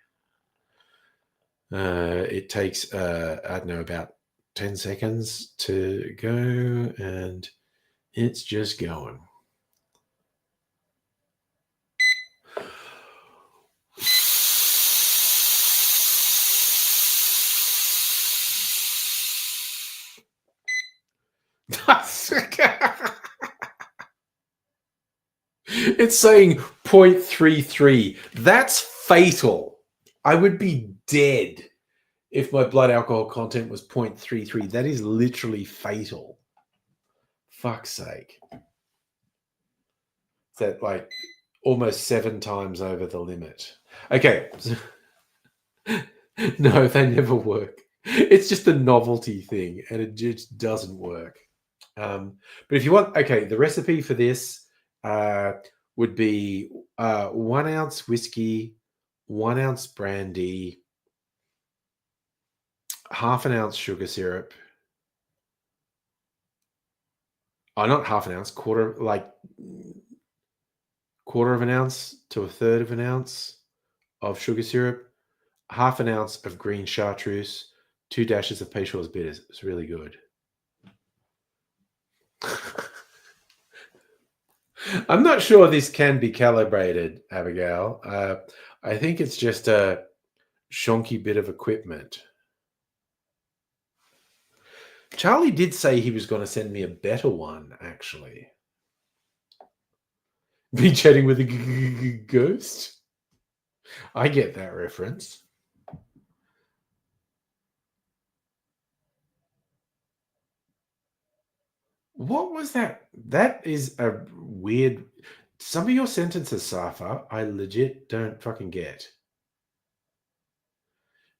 It takes, I don't know, about 10 seconds to go, and it's just going. It's saying 0.33. That's fatal. I would be dead if my blood alcohol content was 0.33. That is literally fatal. Fuck's sake. That like almost 7 times over the limit. Okay. No, they never work. It's just a novelty thing and it just doesn't work. But if you want, okay, the recipe for this would be 1 ounce whiskey, 1 ounce brandy, half an ounce sugar syrup. Oh, not half an ounce, quarter of an ounce to a third of an ounce of sugar syrup, half an ounce of green chartreuse, 2 dashes of Peychaud's bitters. It's really good. I'm not sure this can be calibrated, Abigail. I think it's just a shonky bit of equipment. Charlie did say he was going to send me a better one, actually. Be chatting with a ghost? I get that reference. What was that? That is a weird... Some of your sentences, Safa, I legit don't fucking get.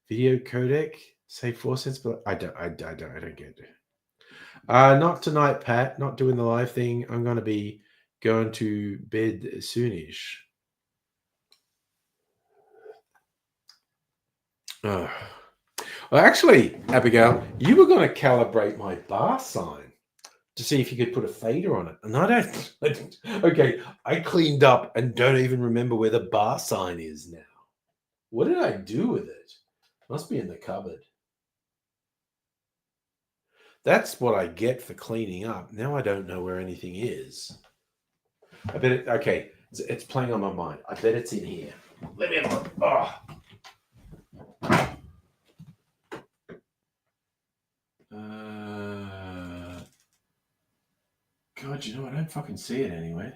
Video codec, say 4 cents, but I don't get it. Not tonight, Pat. Not doing the live thing. I'm going to be going to bed soonish. Well, actually, Abigail, you were going to calibrate my bar sign to see if you could put a fader on it. And I don't. Okay, I cleaned up and don't even remember where the bar sign is now. What did I do with it? Must be in the cupboard. That's what I get for cleaning up. Now I don't know where anything is. I bet it. Okay, it's playing on my mind. I bet it's in here. Let me have a look. Oh. God, you know, I don't fucking see it anyway.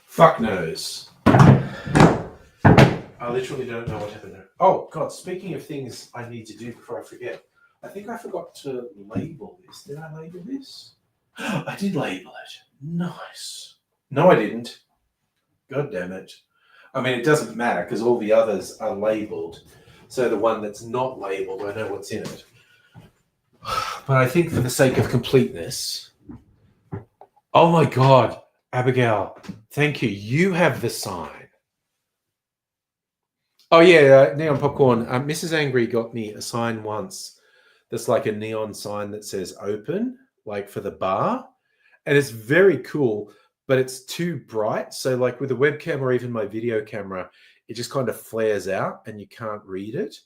Fuck knows. I literally don't know what happened there. Oh, God, speaking of things I need to do before I forget, I think I forgot to label this. Did I label this? I did label it. Nice. No, I didn't. God damn it. I mean, it doesn't matter because all the others are labeled. So the one that's not labeled, I know what's in it. But I think for the sake of completeness... Oh my God, Abigail, thank you. You have the sign. Oh yeah, Neon Popcorn. Mrs. Angry got me a sign once that's like a neon sign that says open, like for the bar. And it's very cool, but it's too bright. So like with a webcam or even my video camera, it just kind of flares out and you can't read it.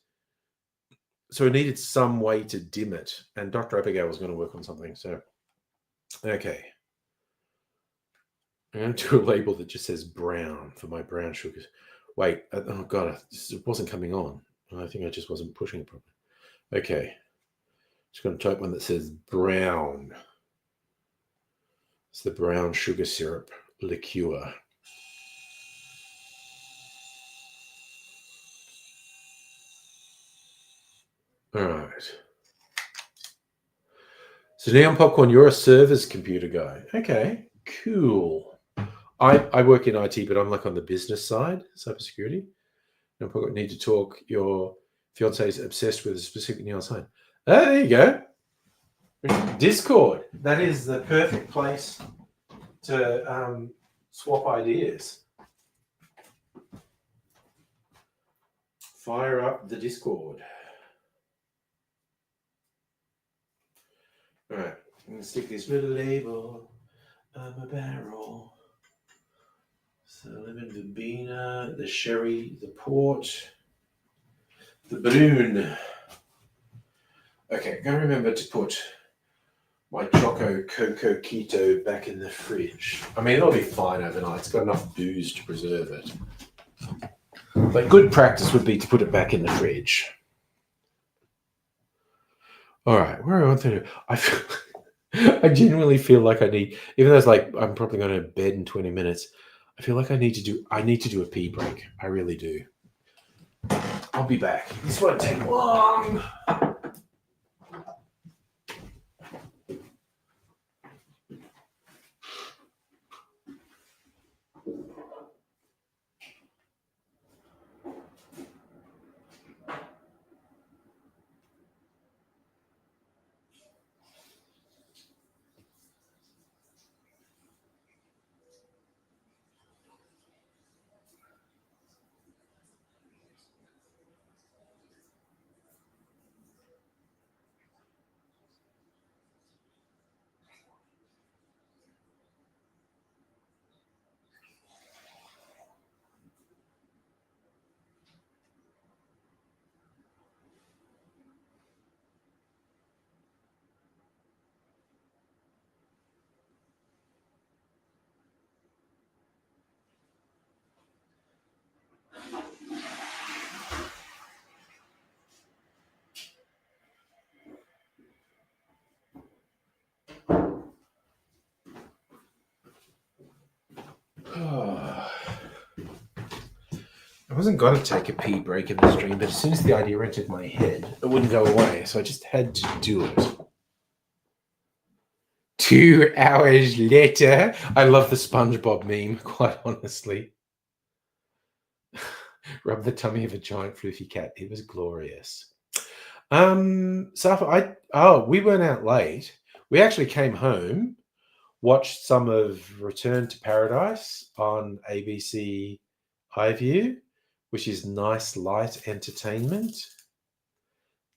So I needed some way to dim it. And Dr. Abigail was going to work on something. So, okay. I'm going to do a label that just says brown for my brown sugars. Wait, oh God, it wasn't coming on. I think I just wasn't pushing it properly. Okay. Just going to type one that says brown. It's the brown sugar syrup liqueur. All right. So Neon Popcorn, you're a server's computer guy. Okay, cool. I work in IT, but I'm like on the business side, cybersecurity. Neon Popcorn, need to talk. Your fiance is obsessed with a specific neon sign. Oh, there you go. Discord. That is the perfect place to swap ideas. fire up the Discord. All right, I'm gonna stick this little label on my barrel. So lemon verbena, the sherry, the port, the balloon. Okay, gotta remember to put my Choco-Coco-Quito back in the fridge. I mean, it'll be fine overnight. It's got enough booze to preserve it. But good practice would be to put it back in the fridge. All right, where are I to? I genuinely feel like I need, even though it's like I'm probably going to bed in 20 minutes. I feel like I need to do a pee break. I really do. I'll be back. This won't take long. I wasn't going to take a pee break in the stream, but as soon as the idea entered my head, it wouldn't go away, so I just had to do it. 2 hours later. I love the SpongeBob meme, quite honestly. Rub the tummy of a giant floofy cat. It was glorious. So we weren't out late. We actually came home, watched some of Return to Paradise on ABC iView, which is nice light entertainment.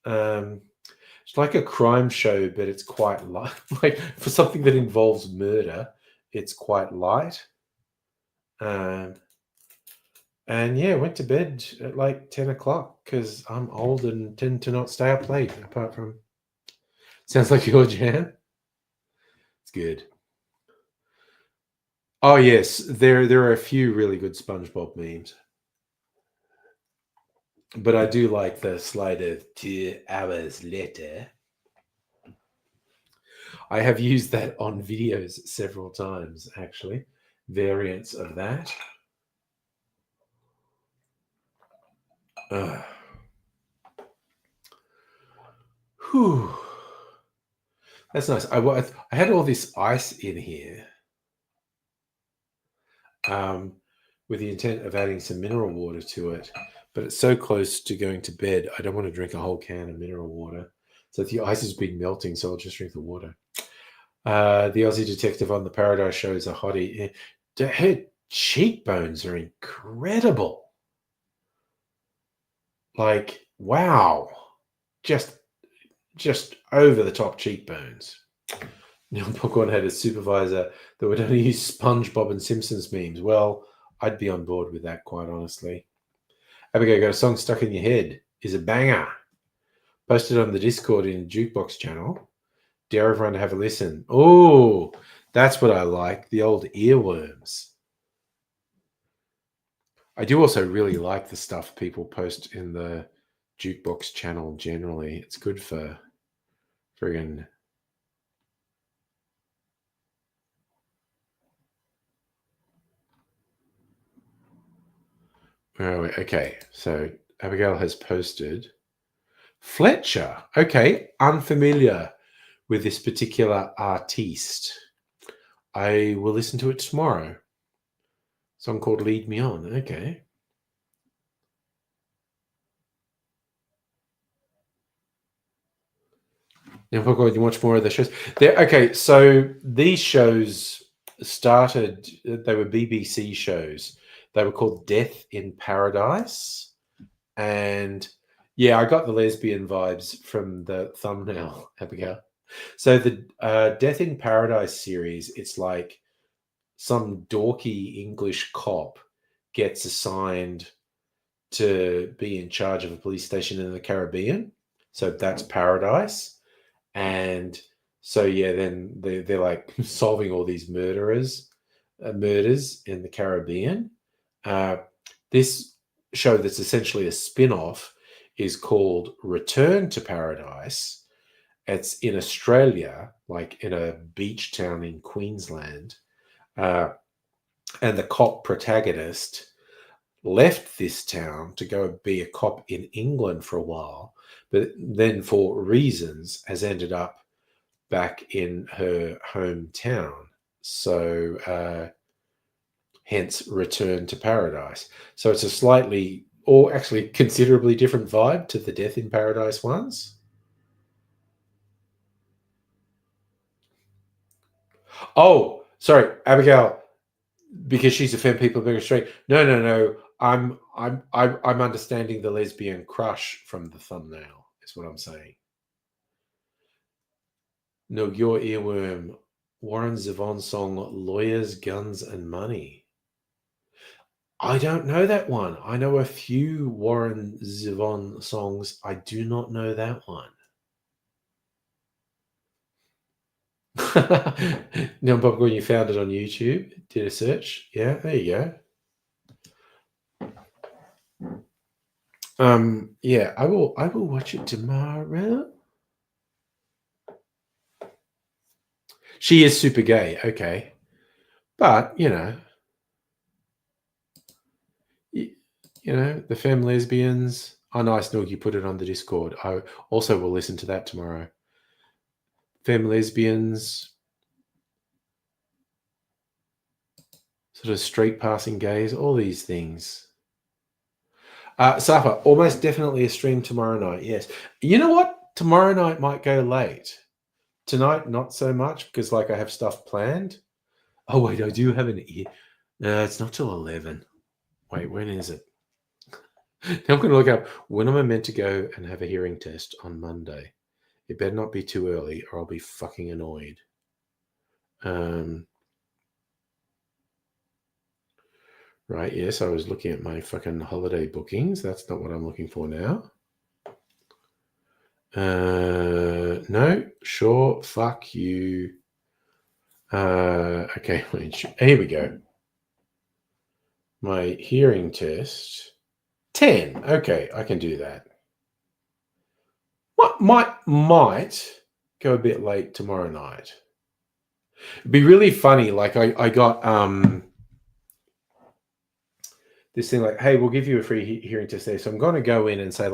It's like a crime show, but it's quite light. Like for something that involves murder, it's quite light. And yeah, went to bed at like 10 o'clock because I'm old and tend to not stay up late. Apart from, sounds like your jam. It's good. Oh yes, there are a few really good SpongeBob memes. But I do like the slide of 2 hours later. I have used that on videos several times, actually. Variants of that. Whew. That's nice. I had all this ice in here with the intent of adding some mineral water to it, but it's so close to going to bed, I don't want to drink a whole can of mineral water. So the ice has been melting, so I'll just drink the water. The Aussie detective on the Paradise Show is a hottie. Her cheekbones are incredible. Like, wow. Just over the top cheekbones. Neil Bookwell had a supervisor that would only use SpongeBob and Simpsons memes. Well, I'd be on board with that, quite honestly. Abigail, got a song stuck in your head. Is a banger. Posted on the Discord in Jukebox channel. Dare everyone to have a listen. Oh, that's what I like. The old earworms. I do also really like the stuff people post in the Jukebox channel generally. It's good for friggin'. Oh, okay, so Abigail has posted Fletcher. Okay, unfamiliar with this particular artiste. I will listen to it tomorrow. Song called Lead Me On. Okay. Now, do you watch more of the shows? Okay, so these shows started, they were BBC shows. They were called Death in Paradise And yeah, I got the lesbian vibes from the thumbnail, Abigail. So the Death in Paradise series, it's like some dorky English cop gets assigned to be in charge of a police station in the Caribbean. So that's paradise. And so yeah, then they're like solving all these murders in the Caribbean. This show that's essentially a spin-off is called Return to Paradise. It's in Australia, like in a beach town in Queensland. And the cop protagonist left this town to go be a cop in England for a while, but then for reasons has ended up back in her hometown. So hence Return to Paradise. So it's a slightly, or actually considerably different vibe to the Death in Paradise ones. Oh, sorry, Abigail, because she's a femme, people being straight. No. I'm understanding the lesbian crush from the thumbnail. Is what I'm saying. No, your earworm, Warren Zevon song, "Lawyers, Guns, and Money." I don't know that one. I know a few Warren Zevon songs. I do not know that one. Neon Popcorn, you found it on YouTube. Did a search. Yeah, there you go. Yeah, I will watch it tomorrow. She is super gay, okay. But, the femme lesbians. Oh, nice, Nook, you put it on the Discord. I also will listen to that tomorrow. Femme lesbians, sort of street passing gays, all these things. Safa, almost definitely a stream tomorrow night, yes. You know what? Tomorrow night might go late. Tonight, not so much, because I have stuff planned. Oh, wait, I do have an ear. No, it's not till 11. Wait, when is it? Now I'm going to look up when am I meant to go and have a hearing test on Monday. It better not be too early or I'll be fucking annoyed. Right, yes, I was looking at my fucking holiday bookings. That's not what I'm looking for now. No, sure, fuck you. Okay, here we go. My hearing test. 10. Okay, I can do that. Might go a bit late tomorrow night. It'd be really funny. I got this thing hey, we'll give you a free hearing test there. So I'm going to go in and say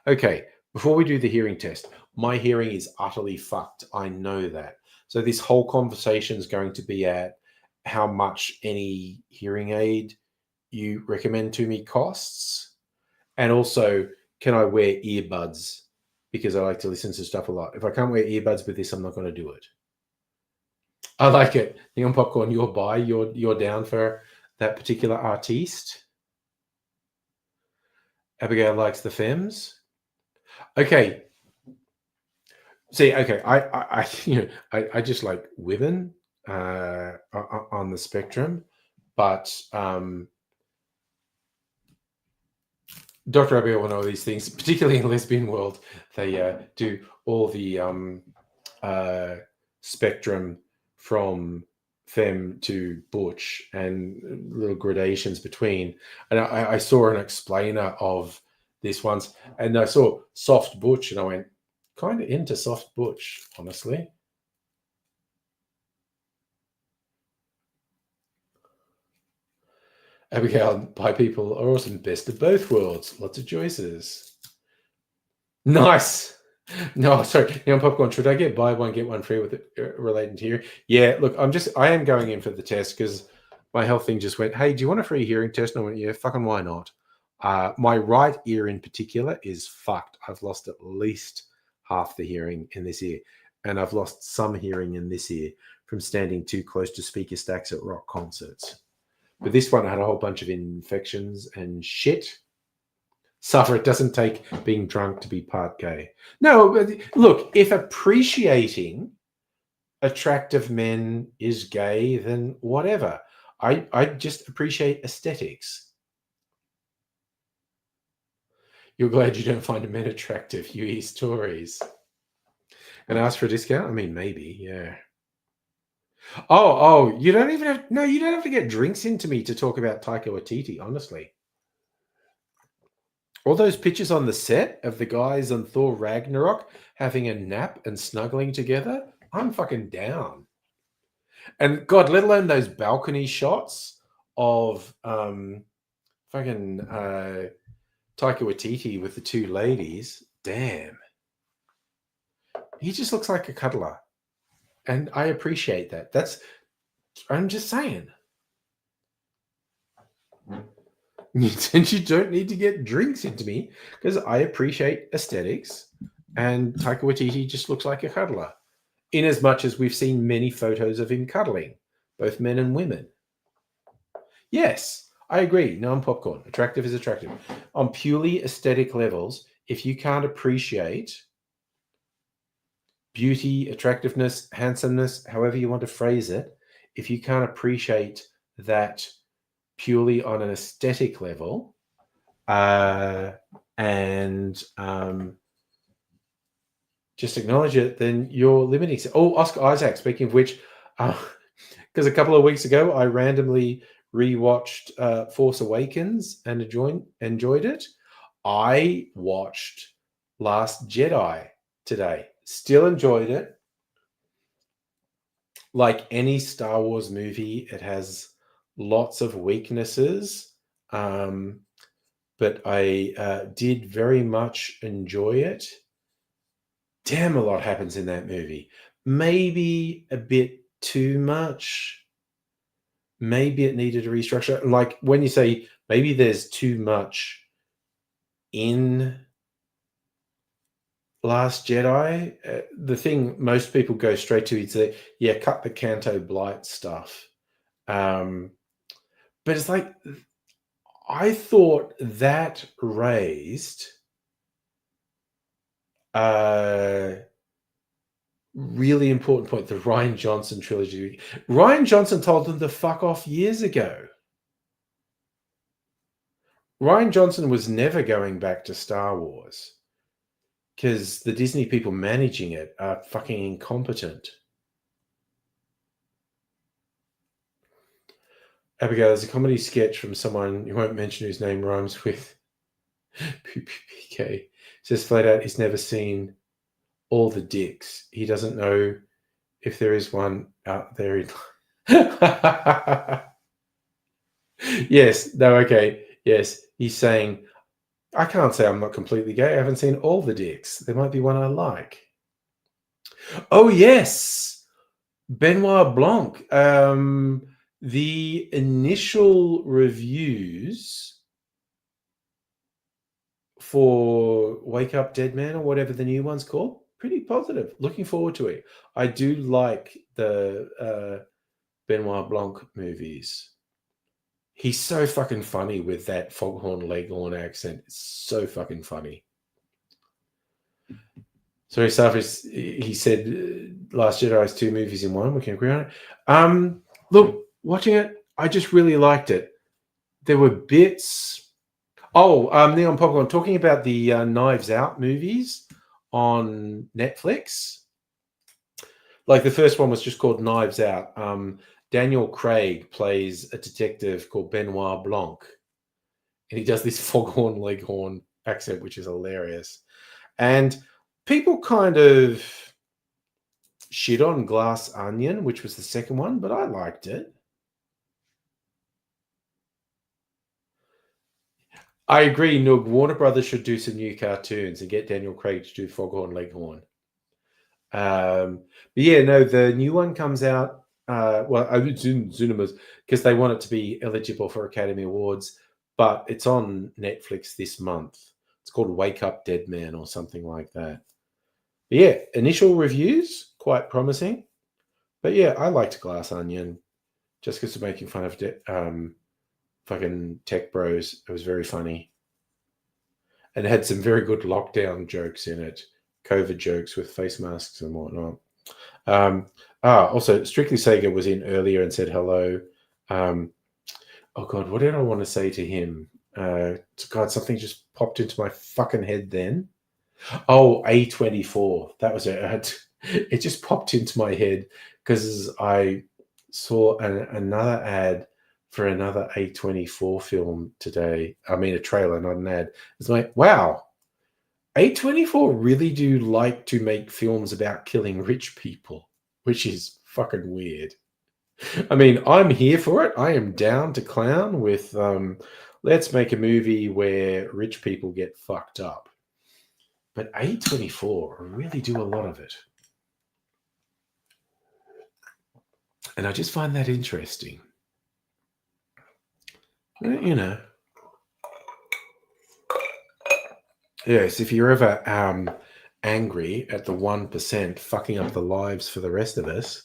okay, before we do the hearing test, my hearing is utterly fucked. I know that. So this whole conversation is going to be at how much any hearing aid you recommend to me costs. And also, can I wear earbuds? Because I like to listen to stuff a lot. If I can't wear earbuds with this, I'm not going to do it. I like it. Neon Popcorn, you're down for that particular artiste. Abigail likes the femmes. Okay. See, okay, I just like women on the spectrum, but Dr. Abigail will know these things, particularly in the lesbian world. They do all the spectrum from femme to butch and little gradations between. And I saw an explainer of this once, and I saw soft butch, and I went kind of into soft butch, honestly. Abigail, bi people are awesome. Best of both worlds. Lots of choices. Nice. No, sorry. Neon Popcorn, should I get buy one, get one free with it relating to here? Yeah, look, I am going in for the test because my health thing just went, hey, do you want a free hearing test? And I went, yeah, fucking why not? My right ear in particular is fucked. I've lost at least half the hearing in this ear. And I've lost some hearing in this ear from standing too close to speaker stacks at rock concerts. But this one had a whole bunch of infections and shit. Suffer. It doesn't take being drunk to be part gay. No, but look, if appreciating attractive men is gay, then whatever. I just appreciate aesthetics. You're glad you don't find men attractive, you East Tories. And ask for a discount? I mean, maybe, yeah. Oh, you don't even have, no, you don't have to get drinks into me to talk about Taika Waititi, honestly. All those pictures on the set of the guys on Thor Ragnarok having a nap and snuggling together, I'm fucking down. And God, let alone those balcony shots of fucking Taika Waititi with the two ladies. Damn. He just looks like a cuddler. And I appreciate that. I'm just saying. And you don't need to get drinks into me because I appreciate aesthetics. And Taika Waititi just looks like a cuddler. In as much as we've seen many photos of him cuddling, both men and women. Yes, I agree. No, I'm popcorn. Attractive is attractive. On purely aesthetic levels, if you can't appreciate beauty, attractiveness, handsomeness, however you want to phrase it, if you can't appreciate that purely on an aesthetic level, and just acknowledge it, then you're limiting. Oh, Oscar Isaac, speaking of which, because a couple of weeks ago, I randomly rewatched Force Awakens and enjoyed it. I watched Last Jedi today. Still enjoyed it. Like any Star Wars movie, it has lots of weaknesses, but I did very much enjoy it. Damn, a lot happens in that movie. Maybe a bit too much. Maybe it needed a restructure. Like when you say maybe there's too much in Last Jedi, the thing most people go straight to is that, yeah, cut the Canto Blight stuff. But it's like, I thought that raised a really important point, the Rian Johnson trilogy. Rian Johnson told them to fuck off years ago. Rian Johnson was never going back to Star Wars because the Disney people managing it are fucking incompetent. Abigail, there's a comedy sketch from someone who won't mention whose name rhymes with PK. Says flat out, he's never seen all the dicks. He doesn't know if there is one out there. Yes, no, okay. Yes, he's saying, I can't say I'm not completely gay. I haven't seen all the dicks. There might be one I like. Oh, yes. Benoit Blanc. The initial reviews for Wake Up Dead Man or whatever the new one's called, pretty positive. Looking forward to it. I do like the Benoit Blanc movies. He's so fucking funny with that Foghorn Leghorn accent. It's so fucking funny. Sorry, Safis, he said Last Jedi is 2 movies in one. We can agree on it. Look, watching it, I just really liked it. There were bits. Oh, Neon Popcorn, talking about the Knives Out movies on Netflix. Like the first one was just called Knives Out. Daniel Craig plays a detective called Benoit Blanc. And he does this Foghorn Leghorn accent, which is hilarious. And people kind of shit on Glass Onion, which was the second one, but I liked it. I agree, Noog. Warner Brothers should do some new cartoons and get Daniel Craig to do Foghorn Leghorn. But yeah, no, the new one comes out. Well, it's in cinemas because they want it to be eligible for Academy Awards, but it's on Netflix this month. It's called Wake Up Dead Man or something like that. But yeah, initial reviews quite promising. But yeah, I liked Glass Onion just because of making fun of fucking tech bros. It was very funny. and it had some very good lockdown jokes in it, COVID jokes with face masks and whatnot. Also, Strictly Sega was in earlier and said hello. Oh God, what did I want to say to him? God, something just popped into my fucking head then. Oh, A24. That was it. It just popped into my head because I saw another ad for another A24 film today. I mean, a trailer, not an ad. It's like, wow, A24 really do like to make films about killing rich people, which is fucking weird. I mean, I'm here for it. I am down to clown with let's make a movie where rich people get fucked up. But A24 really do a lot of it. And I just find that interesting. You know. Yes, if you're ever angry at the 1% fucking up the lives for the rest of us,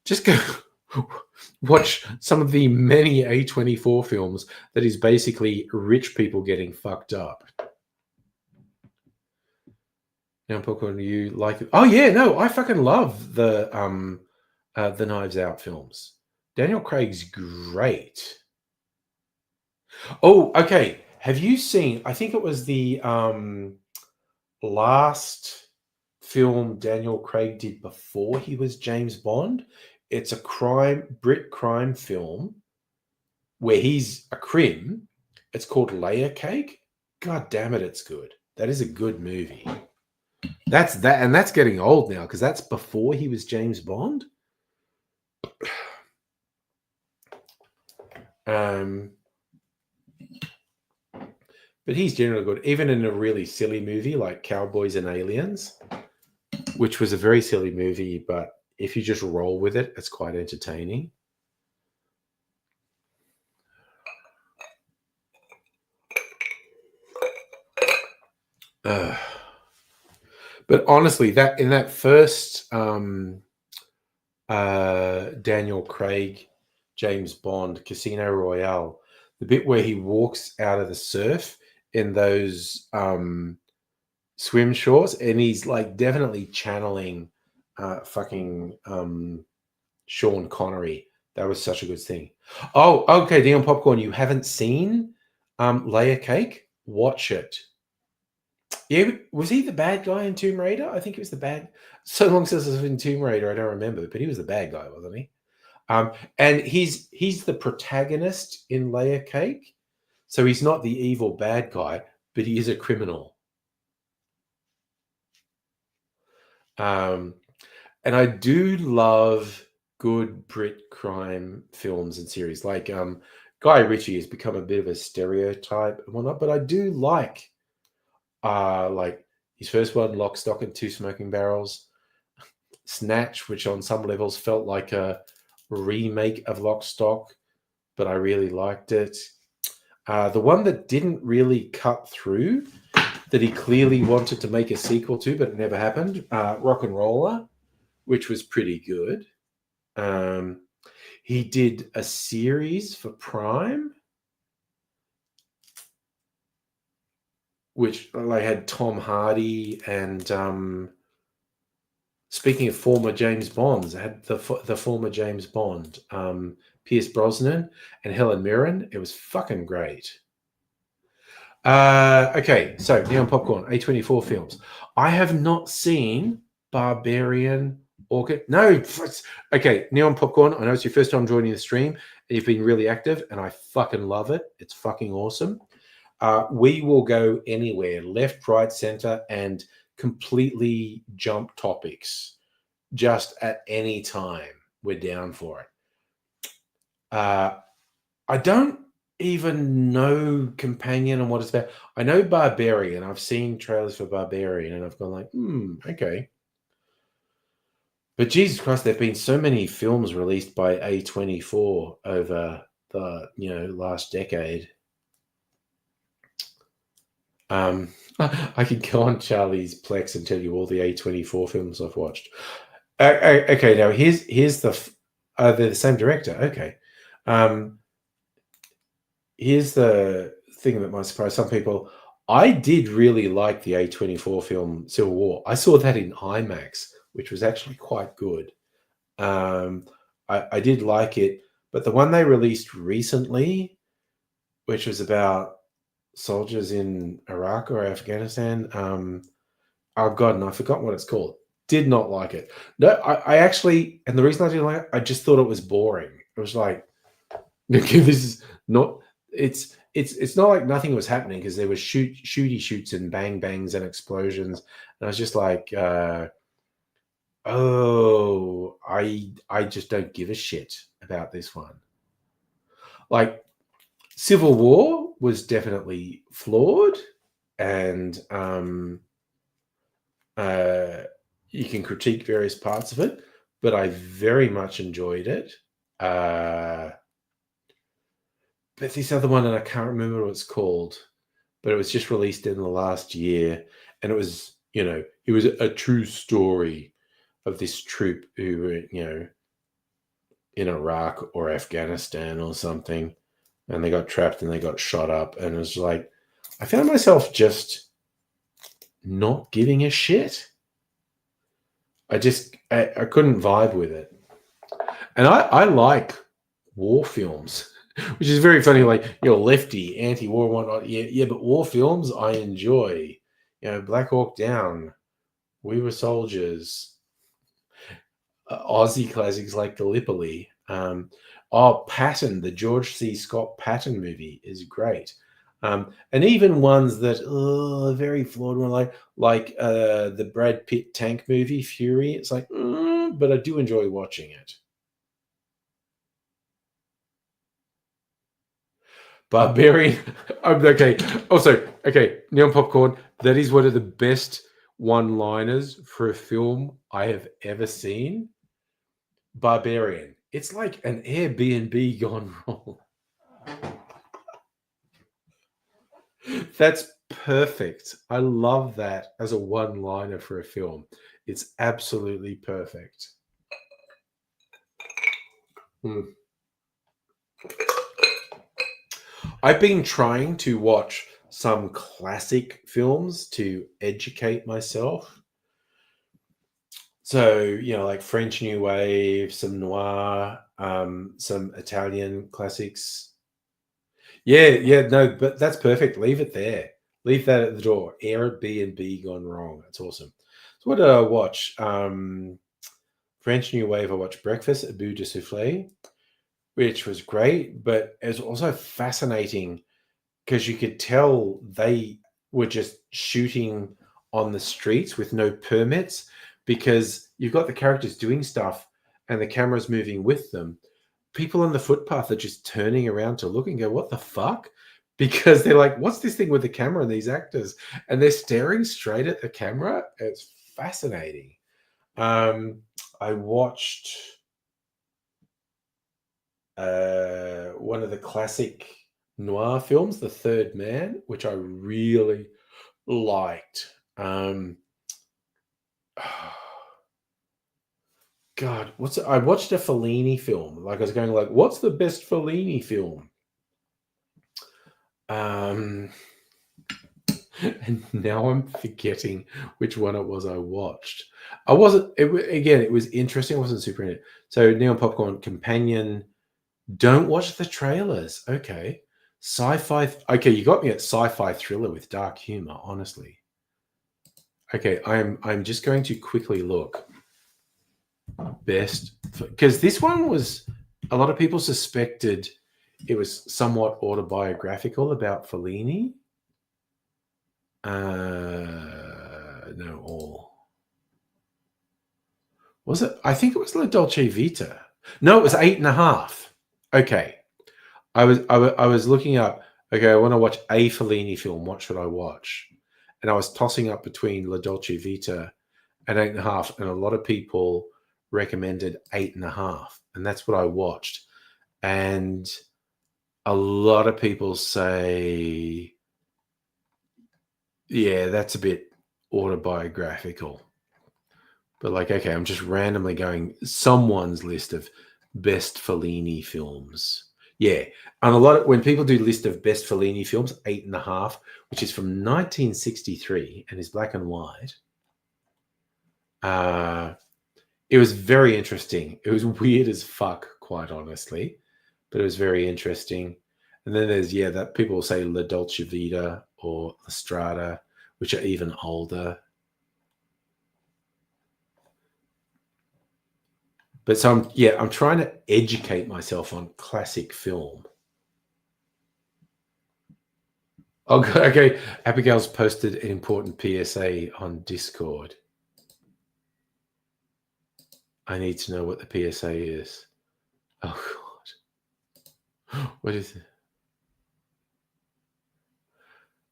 just go watch some of the many A24 films that is basically rich people getting fucked up. Now, Popcorn, you like it? Oh yeah, no, I fucking love the Knives Out films. Daniel Craig's great. Oh, okay. Have you seen? I think it was the last film Daniel Craig did before he was James Bond. It's a Brit crime film where he's a crim. It's called Layer Cake. God damn it, it's good. That is a good movie. That's getting old now because that's before he was James Bond. But he's generally good, even in a really silly movie like Cowboys and Aliens, which was a very silly movie, but if you just roll with it, it's quite entertaining. But honestly, that in that first Daniel Craig, James Bond, Casino Royale, the bit where he walks out of the surf in those swim shorts, and he's like definitely channeling fucking Sean Connery. That was such a good thing. Oh, okay, Dion Popcorn, you haven't seen Layer Cake? Watch it. Yeah, was he the bad guy in Tomb Raider? I think he was the bad. So long since I've been Tomb Raider, I don't remember, but he was the bad guy, wasn't he? And he's the protagonist in Layer Cake, so he's not the evil bad guy, but he is a criminal. And I do love good Brit crime films and series. Like Guy Ritchie has become a bit of a stereotype and whatnot, but I do like his first one, Lock, Stock, and Two Smoking Barrels, Snatch, which on some levels felt like a remake of Lock, Stock, but I really liked it. The one that didn't really cut through, that he clearly wanted to make a sequel to, but it never happened, Rock and Roller, which was pretty good. He did a series for Prime, which they had Tom Hardy and speaking of former James Bonds, I had the former James Bond, Pierce Brosnan and Helen Mirren. It was fucking great. Okay, so Neon Popcorn, A24 films. I have not seen Barbarian Orchid. No, okay, Neon Popcorn. I know it's your first time joining the stream, and you've been really active, and I fucking love it. It's fucking awesome. We will go anywhere, left, right, center, and completely jump topics just at any time. We're down for it. I don't even know Companion and what it's about. I know Barbarian. I've seen trailers for Barbarian and I've gone like, okay. But Jesus Christ, there have been so many films released by A24 over the last decade. I could go on Charlie's Plex and tell you all the A24 films I've watched. Okay, now here's the they're the same director. Okay. Here's the thing that might surprise some people. I did really like the A24 film Civil War. I saw that in IMAX, which was actually quite good. Um, I did like it, but the one they released recently, which was about soldiers in Iraq or Afghanistan, oh god, and I forgot what it's called. Did not like it. No, I actually, and the reason I didn't like it, I just thought it was boring. It was like, okay, this is not. It's not like nothing was happening because there was shooty shoots and bang bangs and explosions, and I was just like, oh, I just don't give a shit about this one. Like Civil War was definitely flawed, and uh, you can critique various parts of it, but I very much enjoyed it. But this other one, and I can't remember what it's called, but it was just released in the last year, and it was, it was a true story of this troop who were, in Iraq or Afghanistan or something, and they got trapped and they got shot up, and it was like, I found myself just not giving a shit. I couldn't vibe with it. And I like war films, which is very funny. Like, lefty, anti-war, whatnot. Yeah, but war films I enjoy. Black Hawk Down, We Were Soldiers, Aussie classics like Gallipoli. Patton, the George C. Scott Patton movie is great. And even ones that are very flawed, one like the Brad Pitt tank movie Fury. It's like, but I do enjoy watching it. Barbarian. Okay. Also, okay, Neon Popcorn. That is one of the best one-liners for a film I have ever seen. Barbarian. It's like an Airbnb gone wrong. That's perfect. I love that as a one-liner for a film. It's absolutely perfect. I've been trying to watch some classic films to educate myself. So, like French New Wave, some noir, some Italian classics. Yeah, no, but that's perfect. Leave it there. Leave that at the door. Airbnb gone wrong. That's awesome. So what did I watch? French New Wave, I watched Breakfast at Bout de Souffle, which was great, but it was also fascinating because you could tell they were just shooting on the streets with no permits, because you've got the characters doing stuff and the camera's moving with them. People on the footpath are just turning around to look and go, what the fuck? Because they're like, what's this thing with the camera and these actors? And they're staring straight at the camera. It's fascinating. I watched one of the classic noir films, The Third Man, which I really liked. God, I watched a Fellini film. Like, I was going like, what's the best Fellini film? And now I'm forgetting which one it was I watched. It was interesting. I wasn't super in it. So Neon Popcorn Companion. Don't watch the trailers. Okay. Sci-fi. Okay, you got me at sci-fi thriller with dark humor, honestly. Okay, I'm just going to quickly look. Best, because this one was, a lot of people suspected it was somewhat autobiographical about Fellini. No, all. Was it? I think it was La Dolce Vita. No, it was 8.5. Okay. I was looking up, okay, I want to watch a Fellini film. What should I watch? And I was tossing up between La Dolce Vita and 8.5. And a lot of people recommended 8.5. And that's what I watched. And a lot of people say, yeah, that's a bit autobiographical. But like, okay, I'm just randomly going someone's list of best Fellini films. Yeah, and a lot of when people do list of best Fellini films, 8.5, which is from 1963 and is black and white. It was very interesting. It was weird as fuck, quite honestly, but it was very interesting. And then there's that people will say La Dolce Vita or La Strada, which are even older. But so I'm trying to educate myself on classic film. Oh, okay. Abigail's posted an important PSA on Discord. I need to know what the PSA is. Oh God, what is it?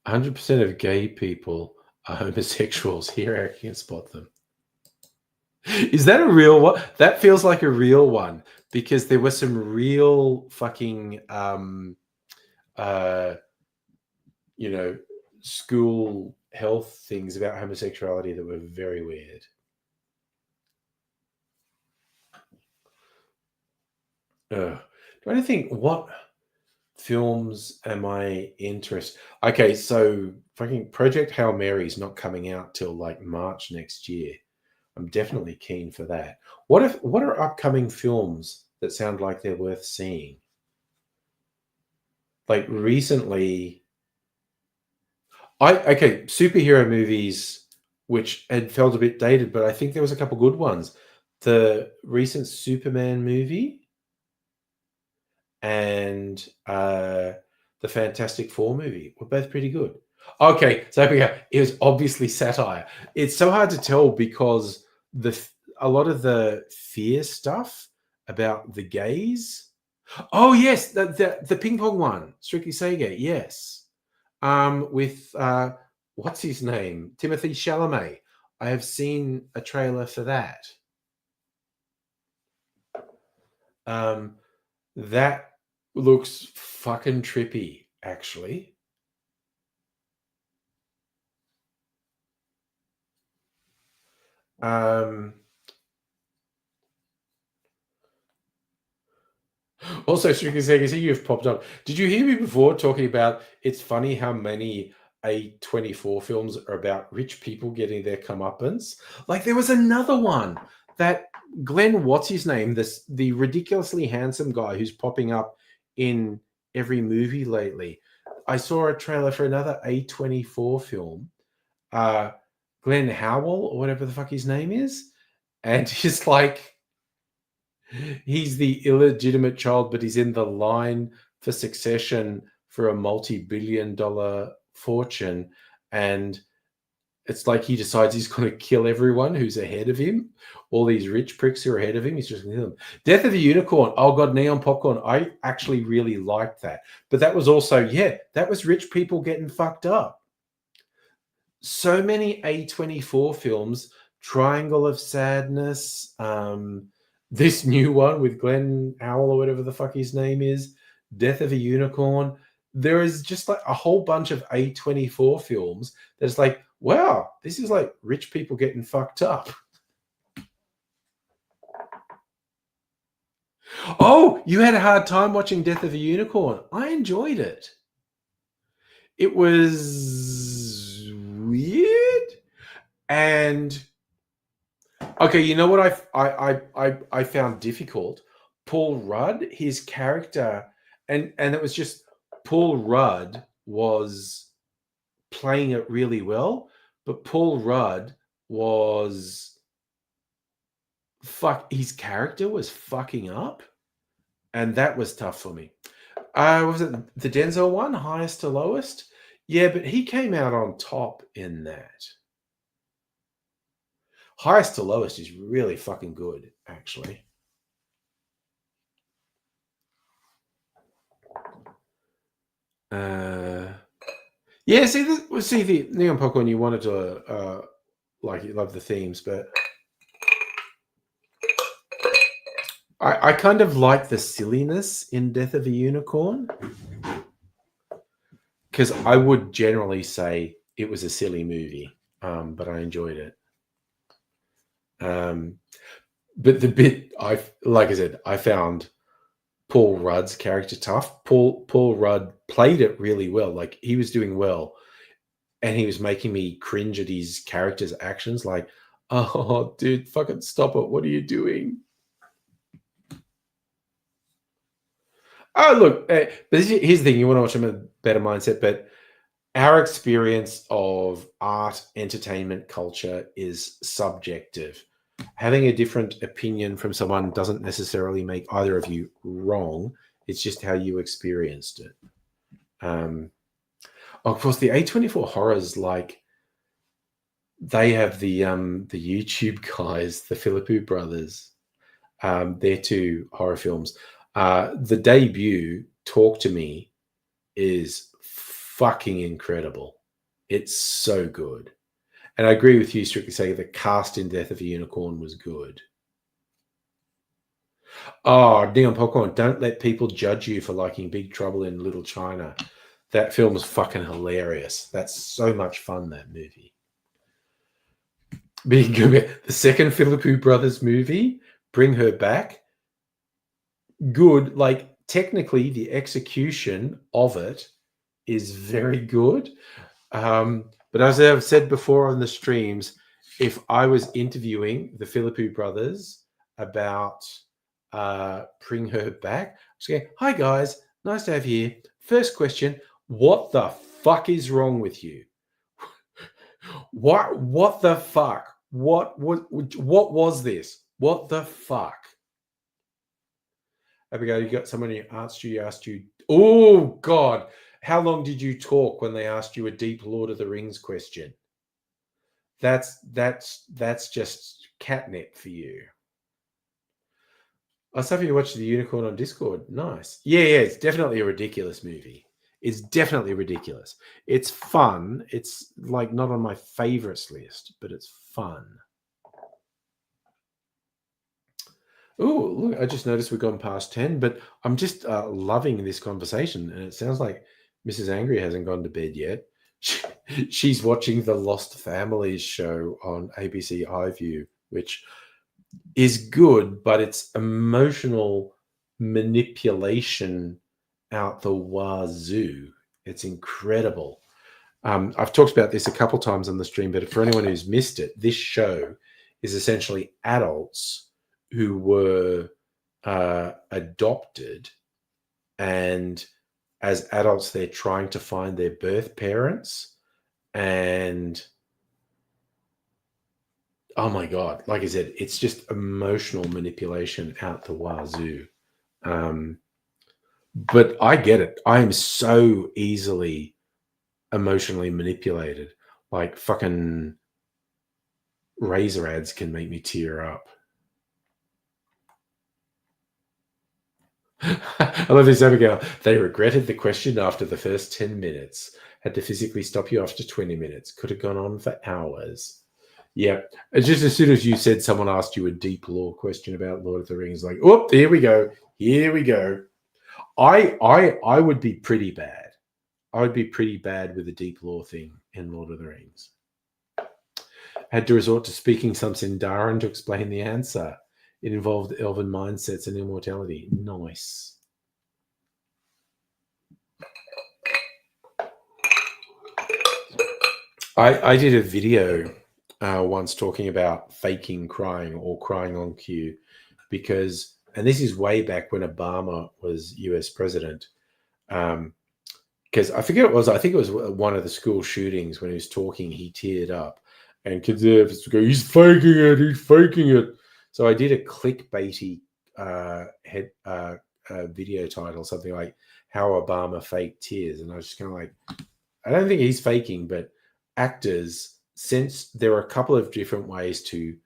100% of gay people are homosexuals. Here I can spot them. Is that a real one? That feels like a real one because there were some real fucking school health things about homosexuality that were very weird. Do I think what films am I interested? Okay, so fucking Project Hail Mary is not coming out till like March next year. I'm definitely keen for that. What are upcoming films that sound like they're worth seeing? Like recently, superhero movies which had felt a bit dated, but I think there was a couple good ones. The recent Superman movie and the Fantastic Four movie were both pretty good. Okay, so it was obviously satire. It's so hard to tell because a lot of the fear stuff about the gays. Oh yes, the ping pong one, Strictly Sega. Yes, with what's his name, Timothy Chalamet. I have seen a trailer for that. That looks fucking trippy, actually. Also, Strictly Sega, see you've popped up. Did you hear me before talking about it's funny how many A24 films are about rich people getting their comeuppance? Like there was another one that Glenn, what's his name? The ridiculously handsome guy who's popping up in every movie lately. I saw a trailer for another A24 film. Glenn Howell or whatever the fuck his name is. And he's like, he's the illegitimate child, but he's in the line for succession for a multi-billion-dollar fortune. And it's like he decides he's going to kill everyone who's ahead of him. All these rich pricks who are ahead of him, he's just going to kill them. Death of the Unicorn. Oh, God, Neon Popcorn. I actually really liked that. But that was also, that was rich people getting fucked up. So many A24 films, Triangle of Sadness, this new one with Glenn Howell or whatever the fuck his name is, Death of a Unicorn. There is just like a whole bunch of A24 films that's like, wow, this is like rich people getting fucked up. Oh, you had a hard time watching Death of a Unicorn. I enjoyed it. It was weird. And okay, you know what I found difficult? Paul Rudd, his character, and it was just Paul Rudd was playing it really well, but Paul Rudd was his character was fucking up, and that was tough for me. Was it the Denzel one, highest to lowest? Yeah, but he came out on top in that. Highest to lowest is really fucking good, actually. Yeah, see the Neon Popcorn. You wanted to you love the themes, but I kind of like the silliness in Death of a Unicorn because I would generally say it was a silly movie, but I enjoyed it. But the bit I found Paul Rudd's character tough. Paul Rudd played it really well. Like, he was doing well, and he was making me cringe at his character's actions. Like, oh, dude, fucking stop it! What are you doing? Oh, look, but here's the thing: you want to watch them in a better mindset, but our experience of art, entertainment, culture is subjective. Having a different opinion from someone doesn't necessarily make either of you wrong. It's just how you experienced it. Of course, the A24 horrors, like, they have the YouTube guys, the Philippou brothers. They're two horror films. The debut, Talk to Me, is fucking incredible. It's so good. And I agree with you, strictly saying the cast in Death of a Unicorn was good. Oh, Neon Popcorn, don't let people judge you for liking Big Trouble in Little China. That film is fucking hilarious. That's so much fun, that movie. The second Philippou Brothers movie, Bring Her Back, good. Like, technically, the execution of it is very good. But as I've said before on the streams, if I was interviewing the Philippou brothers about Bring Her Back, I was going, "Hi guys, nice to have you here. First question: what the fuck is wrong with you? What the fuck? What was this? What the fuck?" Abigail, you got someone who asked you, oh God, how long did you talk when they asked you a deep Lord of the Rings question? That's just catnip for you. I saw you watch The Unicorn on Discord. Nice. Yeah, it's definitely a ridiculous movie. It's definitely ridiculous. It's fun. It's like not on my favorites list, but it's fun. Oh, look, I just noticed we've gone past 10, but I'm just loving this conversation. And it sounds like Mrs. Angry hasn't gone to bed yet. She's watching the Lost Families show on ABC iView, which is good, but it's emotional manipulation out the wazoo. It's incredible. I've talked about this a couple times on the stream, but for anyone who's missed it, this show is essentially adults who were adopted, and as adults, they're trying to find their birth parents. And oh my God, like I said, it's just emotional manipulation out the wazoo. But I get it. I am so easily emotionally manipulated. Like, fucking razor ads can make me tear up. I love this, Abigail. They regretted the question after the first 10 minutes. Had to physically stop you after 20 minutes. Could have gone on for hours. Yeah. Just as soon as you said someone asked you a deep lore question about Lord of the Rings, like, oh, here we go. Here we go. I would be pretty bad. I would be pretty bad with the deep lore thing in Lord of the Rings. Had to resort to speaking some Sindarin to explain the answer. It involved elven mindsets and immortality. Nice. I did a video once talking about faking crying or crying on cue because, and this is way back when Obama was US president, because I forget what it was. I think it was one of the school shootings when he was talking, he teared up and conservatives go, he's faking it, he's faking it. So I did a clickbaity video title, something like "How Obama Faked Tears," and I was just kind of like, I don't think he's faking, but actors, since there are a couple of different ways to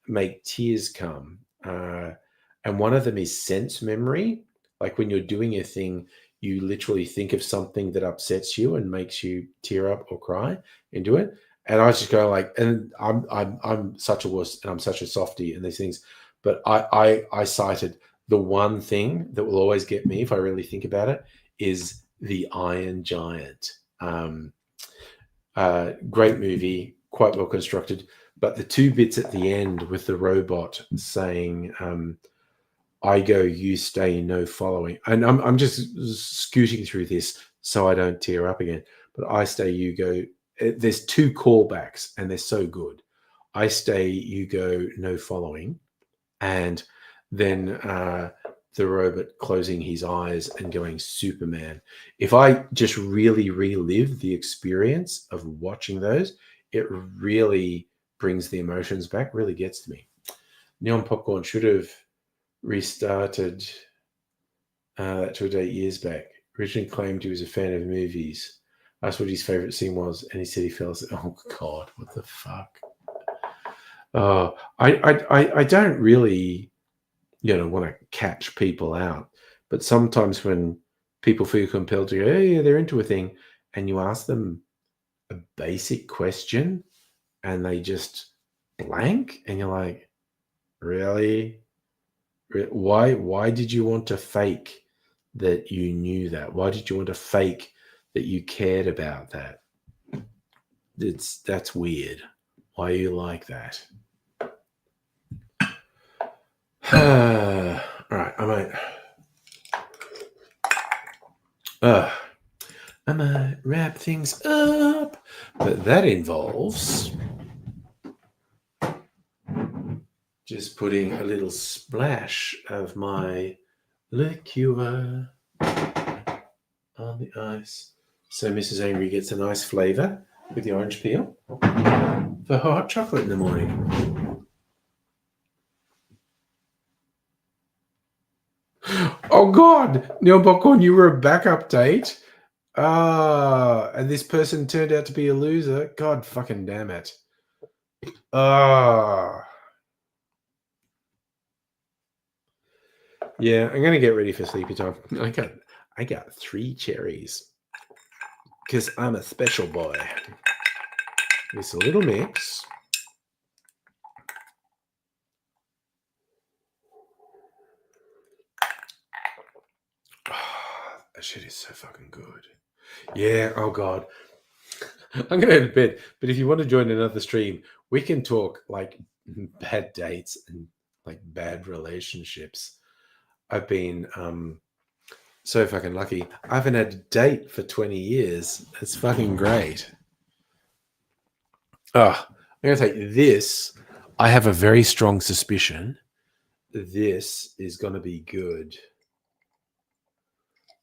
make tears come, and one of them is sense memory. Like when you're doing a thing, you literally think of something that upsets you and makes you tear up or cry and do it. And I was just going like, and I'm such a wuss and I'm such a softie and these things, but I cited the one thing that will always get me if I really think about it is The Iron Giant. Great movie, quite well constructed, but the two bits at the end with the robot saying, I go, you stay, no following. And I'm just scooting through this so I don't tear up again. But I stay, you go. There's 2 callbacks, and they're so good. I stay, you go, no following. And then the robot closing his eyes and going Superman. If I just really relive the experience of watching those, it really brings the emotions back, really gets to me. Neon Popcorn should have restarted that to a date years back. Originally claimed he was a fan of movies. Asked what his favorite scene was, and he said he fell asleep. Oh God, what the fuck? I don't really, want to catch people out, but sometimes when people feel compelled to go, oh yeah, they're into a thing, and you ask them a basic question, and they just blank, and you're like, really? Why did you want to fake that you knew that? Why did you want to fake that you cared about that? That's weird. Why are you like that? All right, I might wrap things up, but that involves just putting a little splash of my liqueur on the ice, so Mrs. Angry gets a nice flavor with the orange peel for hot chocolate in the morning. Oh God, Neil Popcorn, you were a backup date. And this person turned out to be a loser. God fucking damn it. Yeah, I'm gonna get ready for sleepy time. I got 3 cherries because I'm a special boy. It's a little mix. That shit is so fucking good. Yeah, oh God. I'm gonna head to bed, but if you want to join another stream, we can talk like bad dates and like bad relationships. I've been so fucking lucky. I haven't had a date for 20 years. It's fucking great. I'm gonna take this. I have a very strong suspicion this is gonna be good.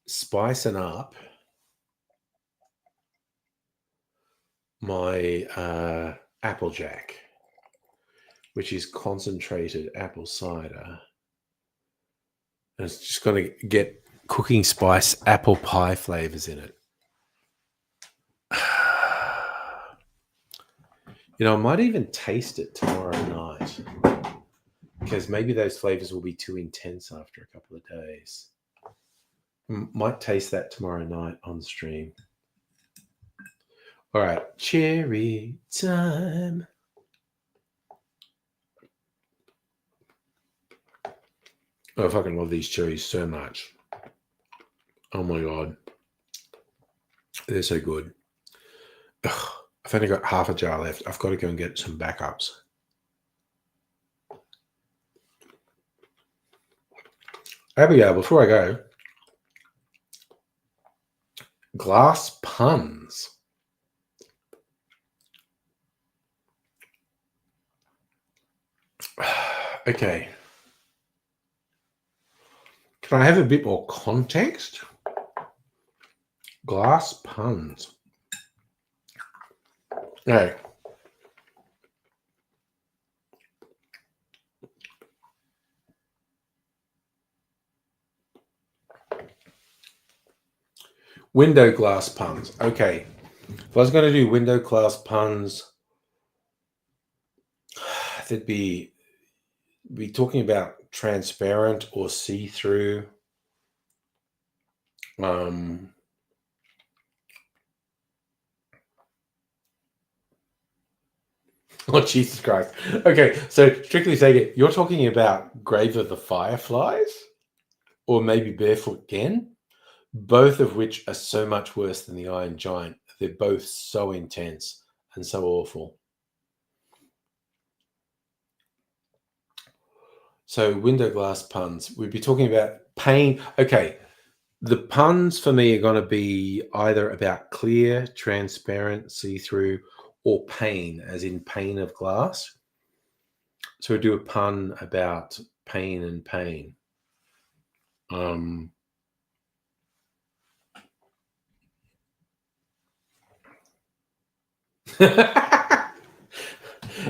Spicing up my Applejack, which is concentrated apple cider. And it's just going to get cooking spice apple pie flavors in it. I might even taste it tomorrow night because maybe those flavors will be too intense after a couple of days. Might taste that tomorrow night on stream. All right, cherry time. I fucking love these cherries so much. Oh my God. They're so good. Ugh, I've only got half a jar left. I've got to go and get some backups. Abigail, before I go, glass puns. Okay. Can I have a bit more context? Glass puns. Okay. Window glass puns. Okay. If I was going to do window glass puns, they'd be talking about transparent or see-through. Oh, Jesus Christ. Okay, so strictly taken, you're talking about Grave of the Fireflies or maybe Barefoot Gen, both of which are so much worse than the Iron Giant. They're both so intense and so awful. So window glass puns. We'd be talking about pain. Okay. The puns for me are going to be either about clear, transparent, see-through, or pane, as in pane of glass. So we do a pun about pain and pain.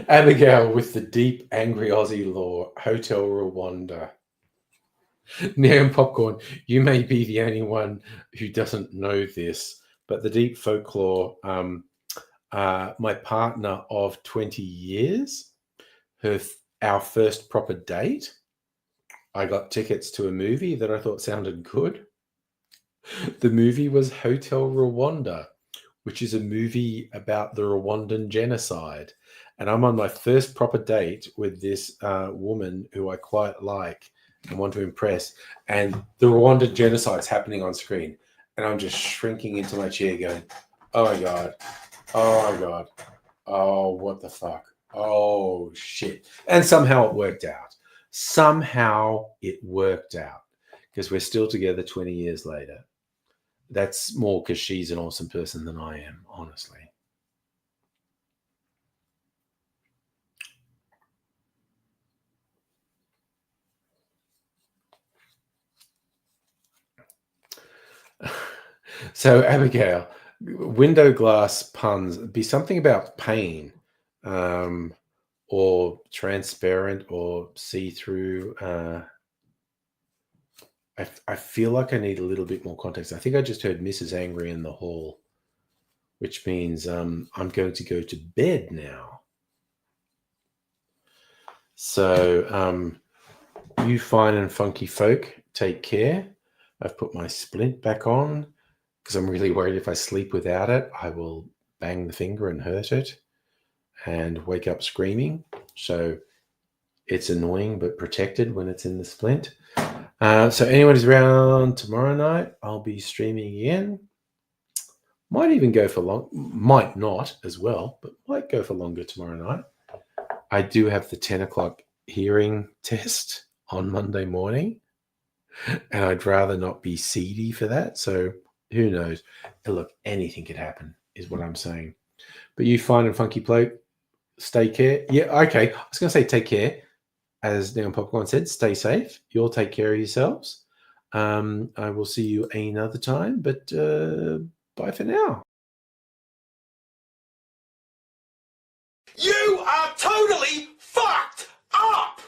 Abigail with the deep, angry Aussie lore, Hotel Rwanda. Neon Popcorn, you may be the only one who doesn't know this, but the deep folklore, my partner of 20 years, our first proper date, I got tickets to a movie that I thought sounded good. The movie was Hotel Rwanda, which is a movie about the Rwandan genocide. And I'm on my first proper date with this woman who I quite like and want to impress. And the Rwandan genocide is happening on screen. And I'm just shrinking into my chair going, oh my God. Oh my God. Oh, what the fuck? Oh, shit. And somehow it worked out. Somehow it worked out because we're still together 20 years later. That's more because she's an awesome person than I am, honestly. So, Abigail, window glass puns be something about pain, or transparent or see-through. I feel like I need a little bit more context. I think I just heard Mrs. Angry in the hall, which means I'm going to go to bed now. So, you fine and funky folk, take care. I've put my splint back on because I'm really worried if I sleep without it, I will bang the finger and hurt it and wake up screaming. So it's annoying but protected when it's in the splint. So anyone who's around tomorrow night, I'll be streaming again. Might even go for long, might not as well, but might go for longer tomorrow night. I do have the 10 o'clock hearing test on Monday morning, and I'd rather not be seedy for that. So who knows? Look, anything could happen, is what I'm saying. But you fine and funky bloke, stay care. Yeah, okay. I was going to say take care. As Neon Popcorn said, stay safe. You'll take care of yourselves. I will see you another time, but bye for now. You are totally fucked up!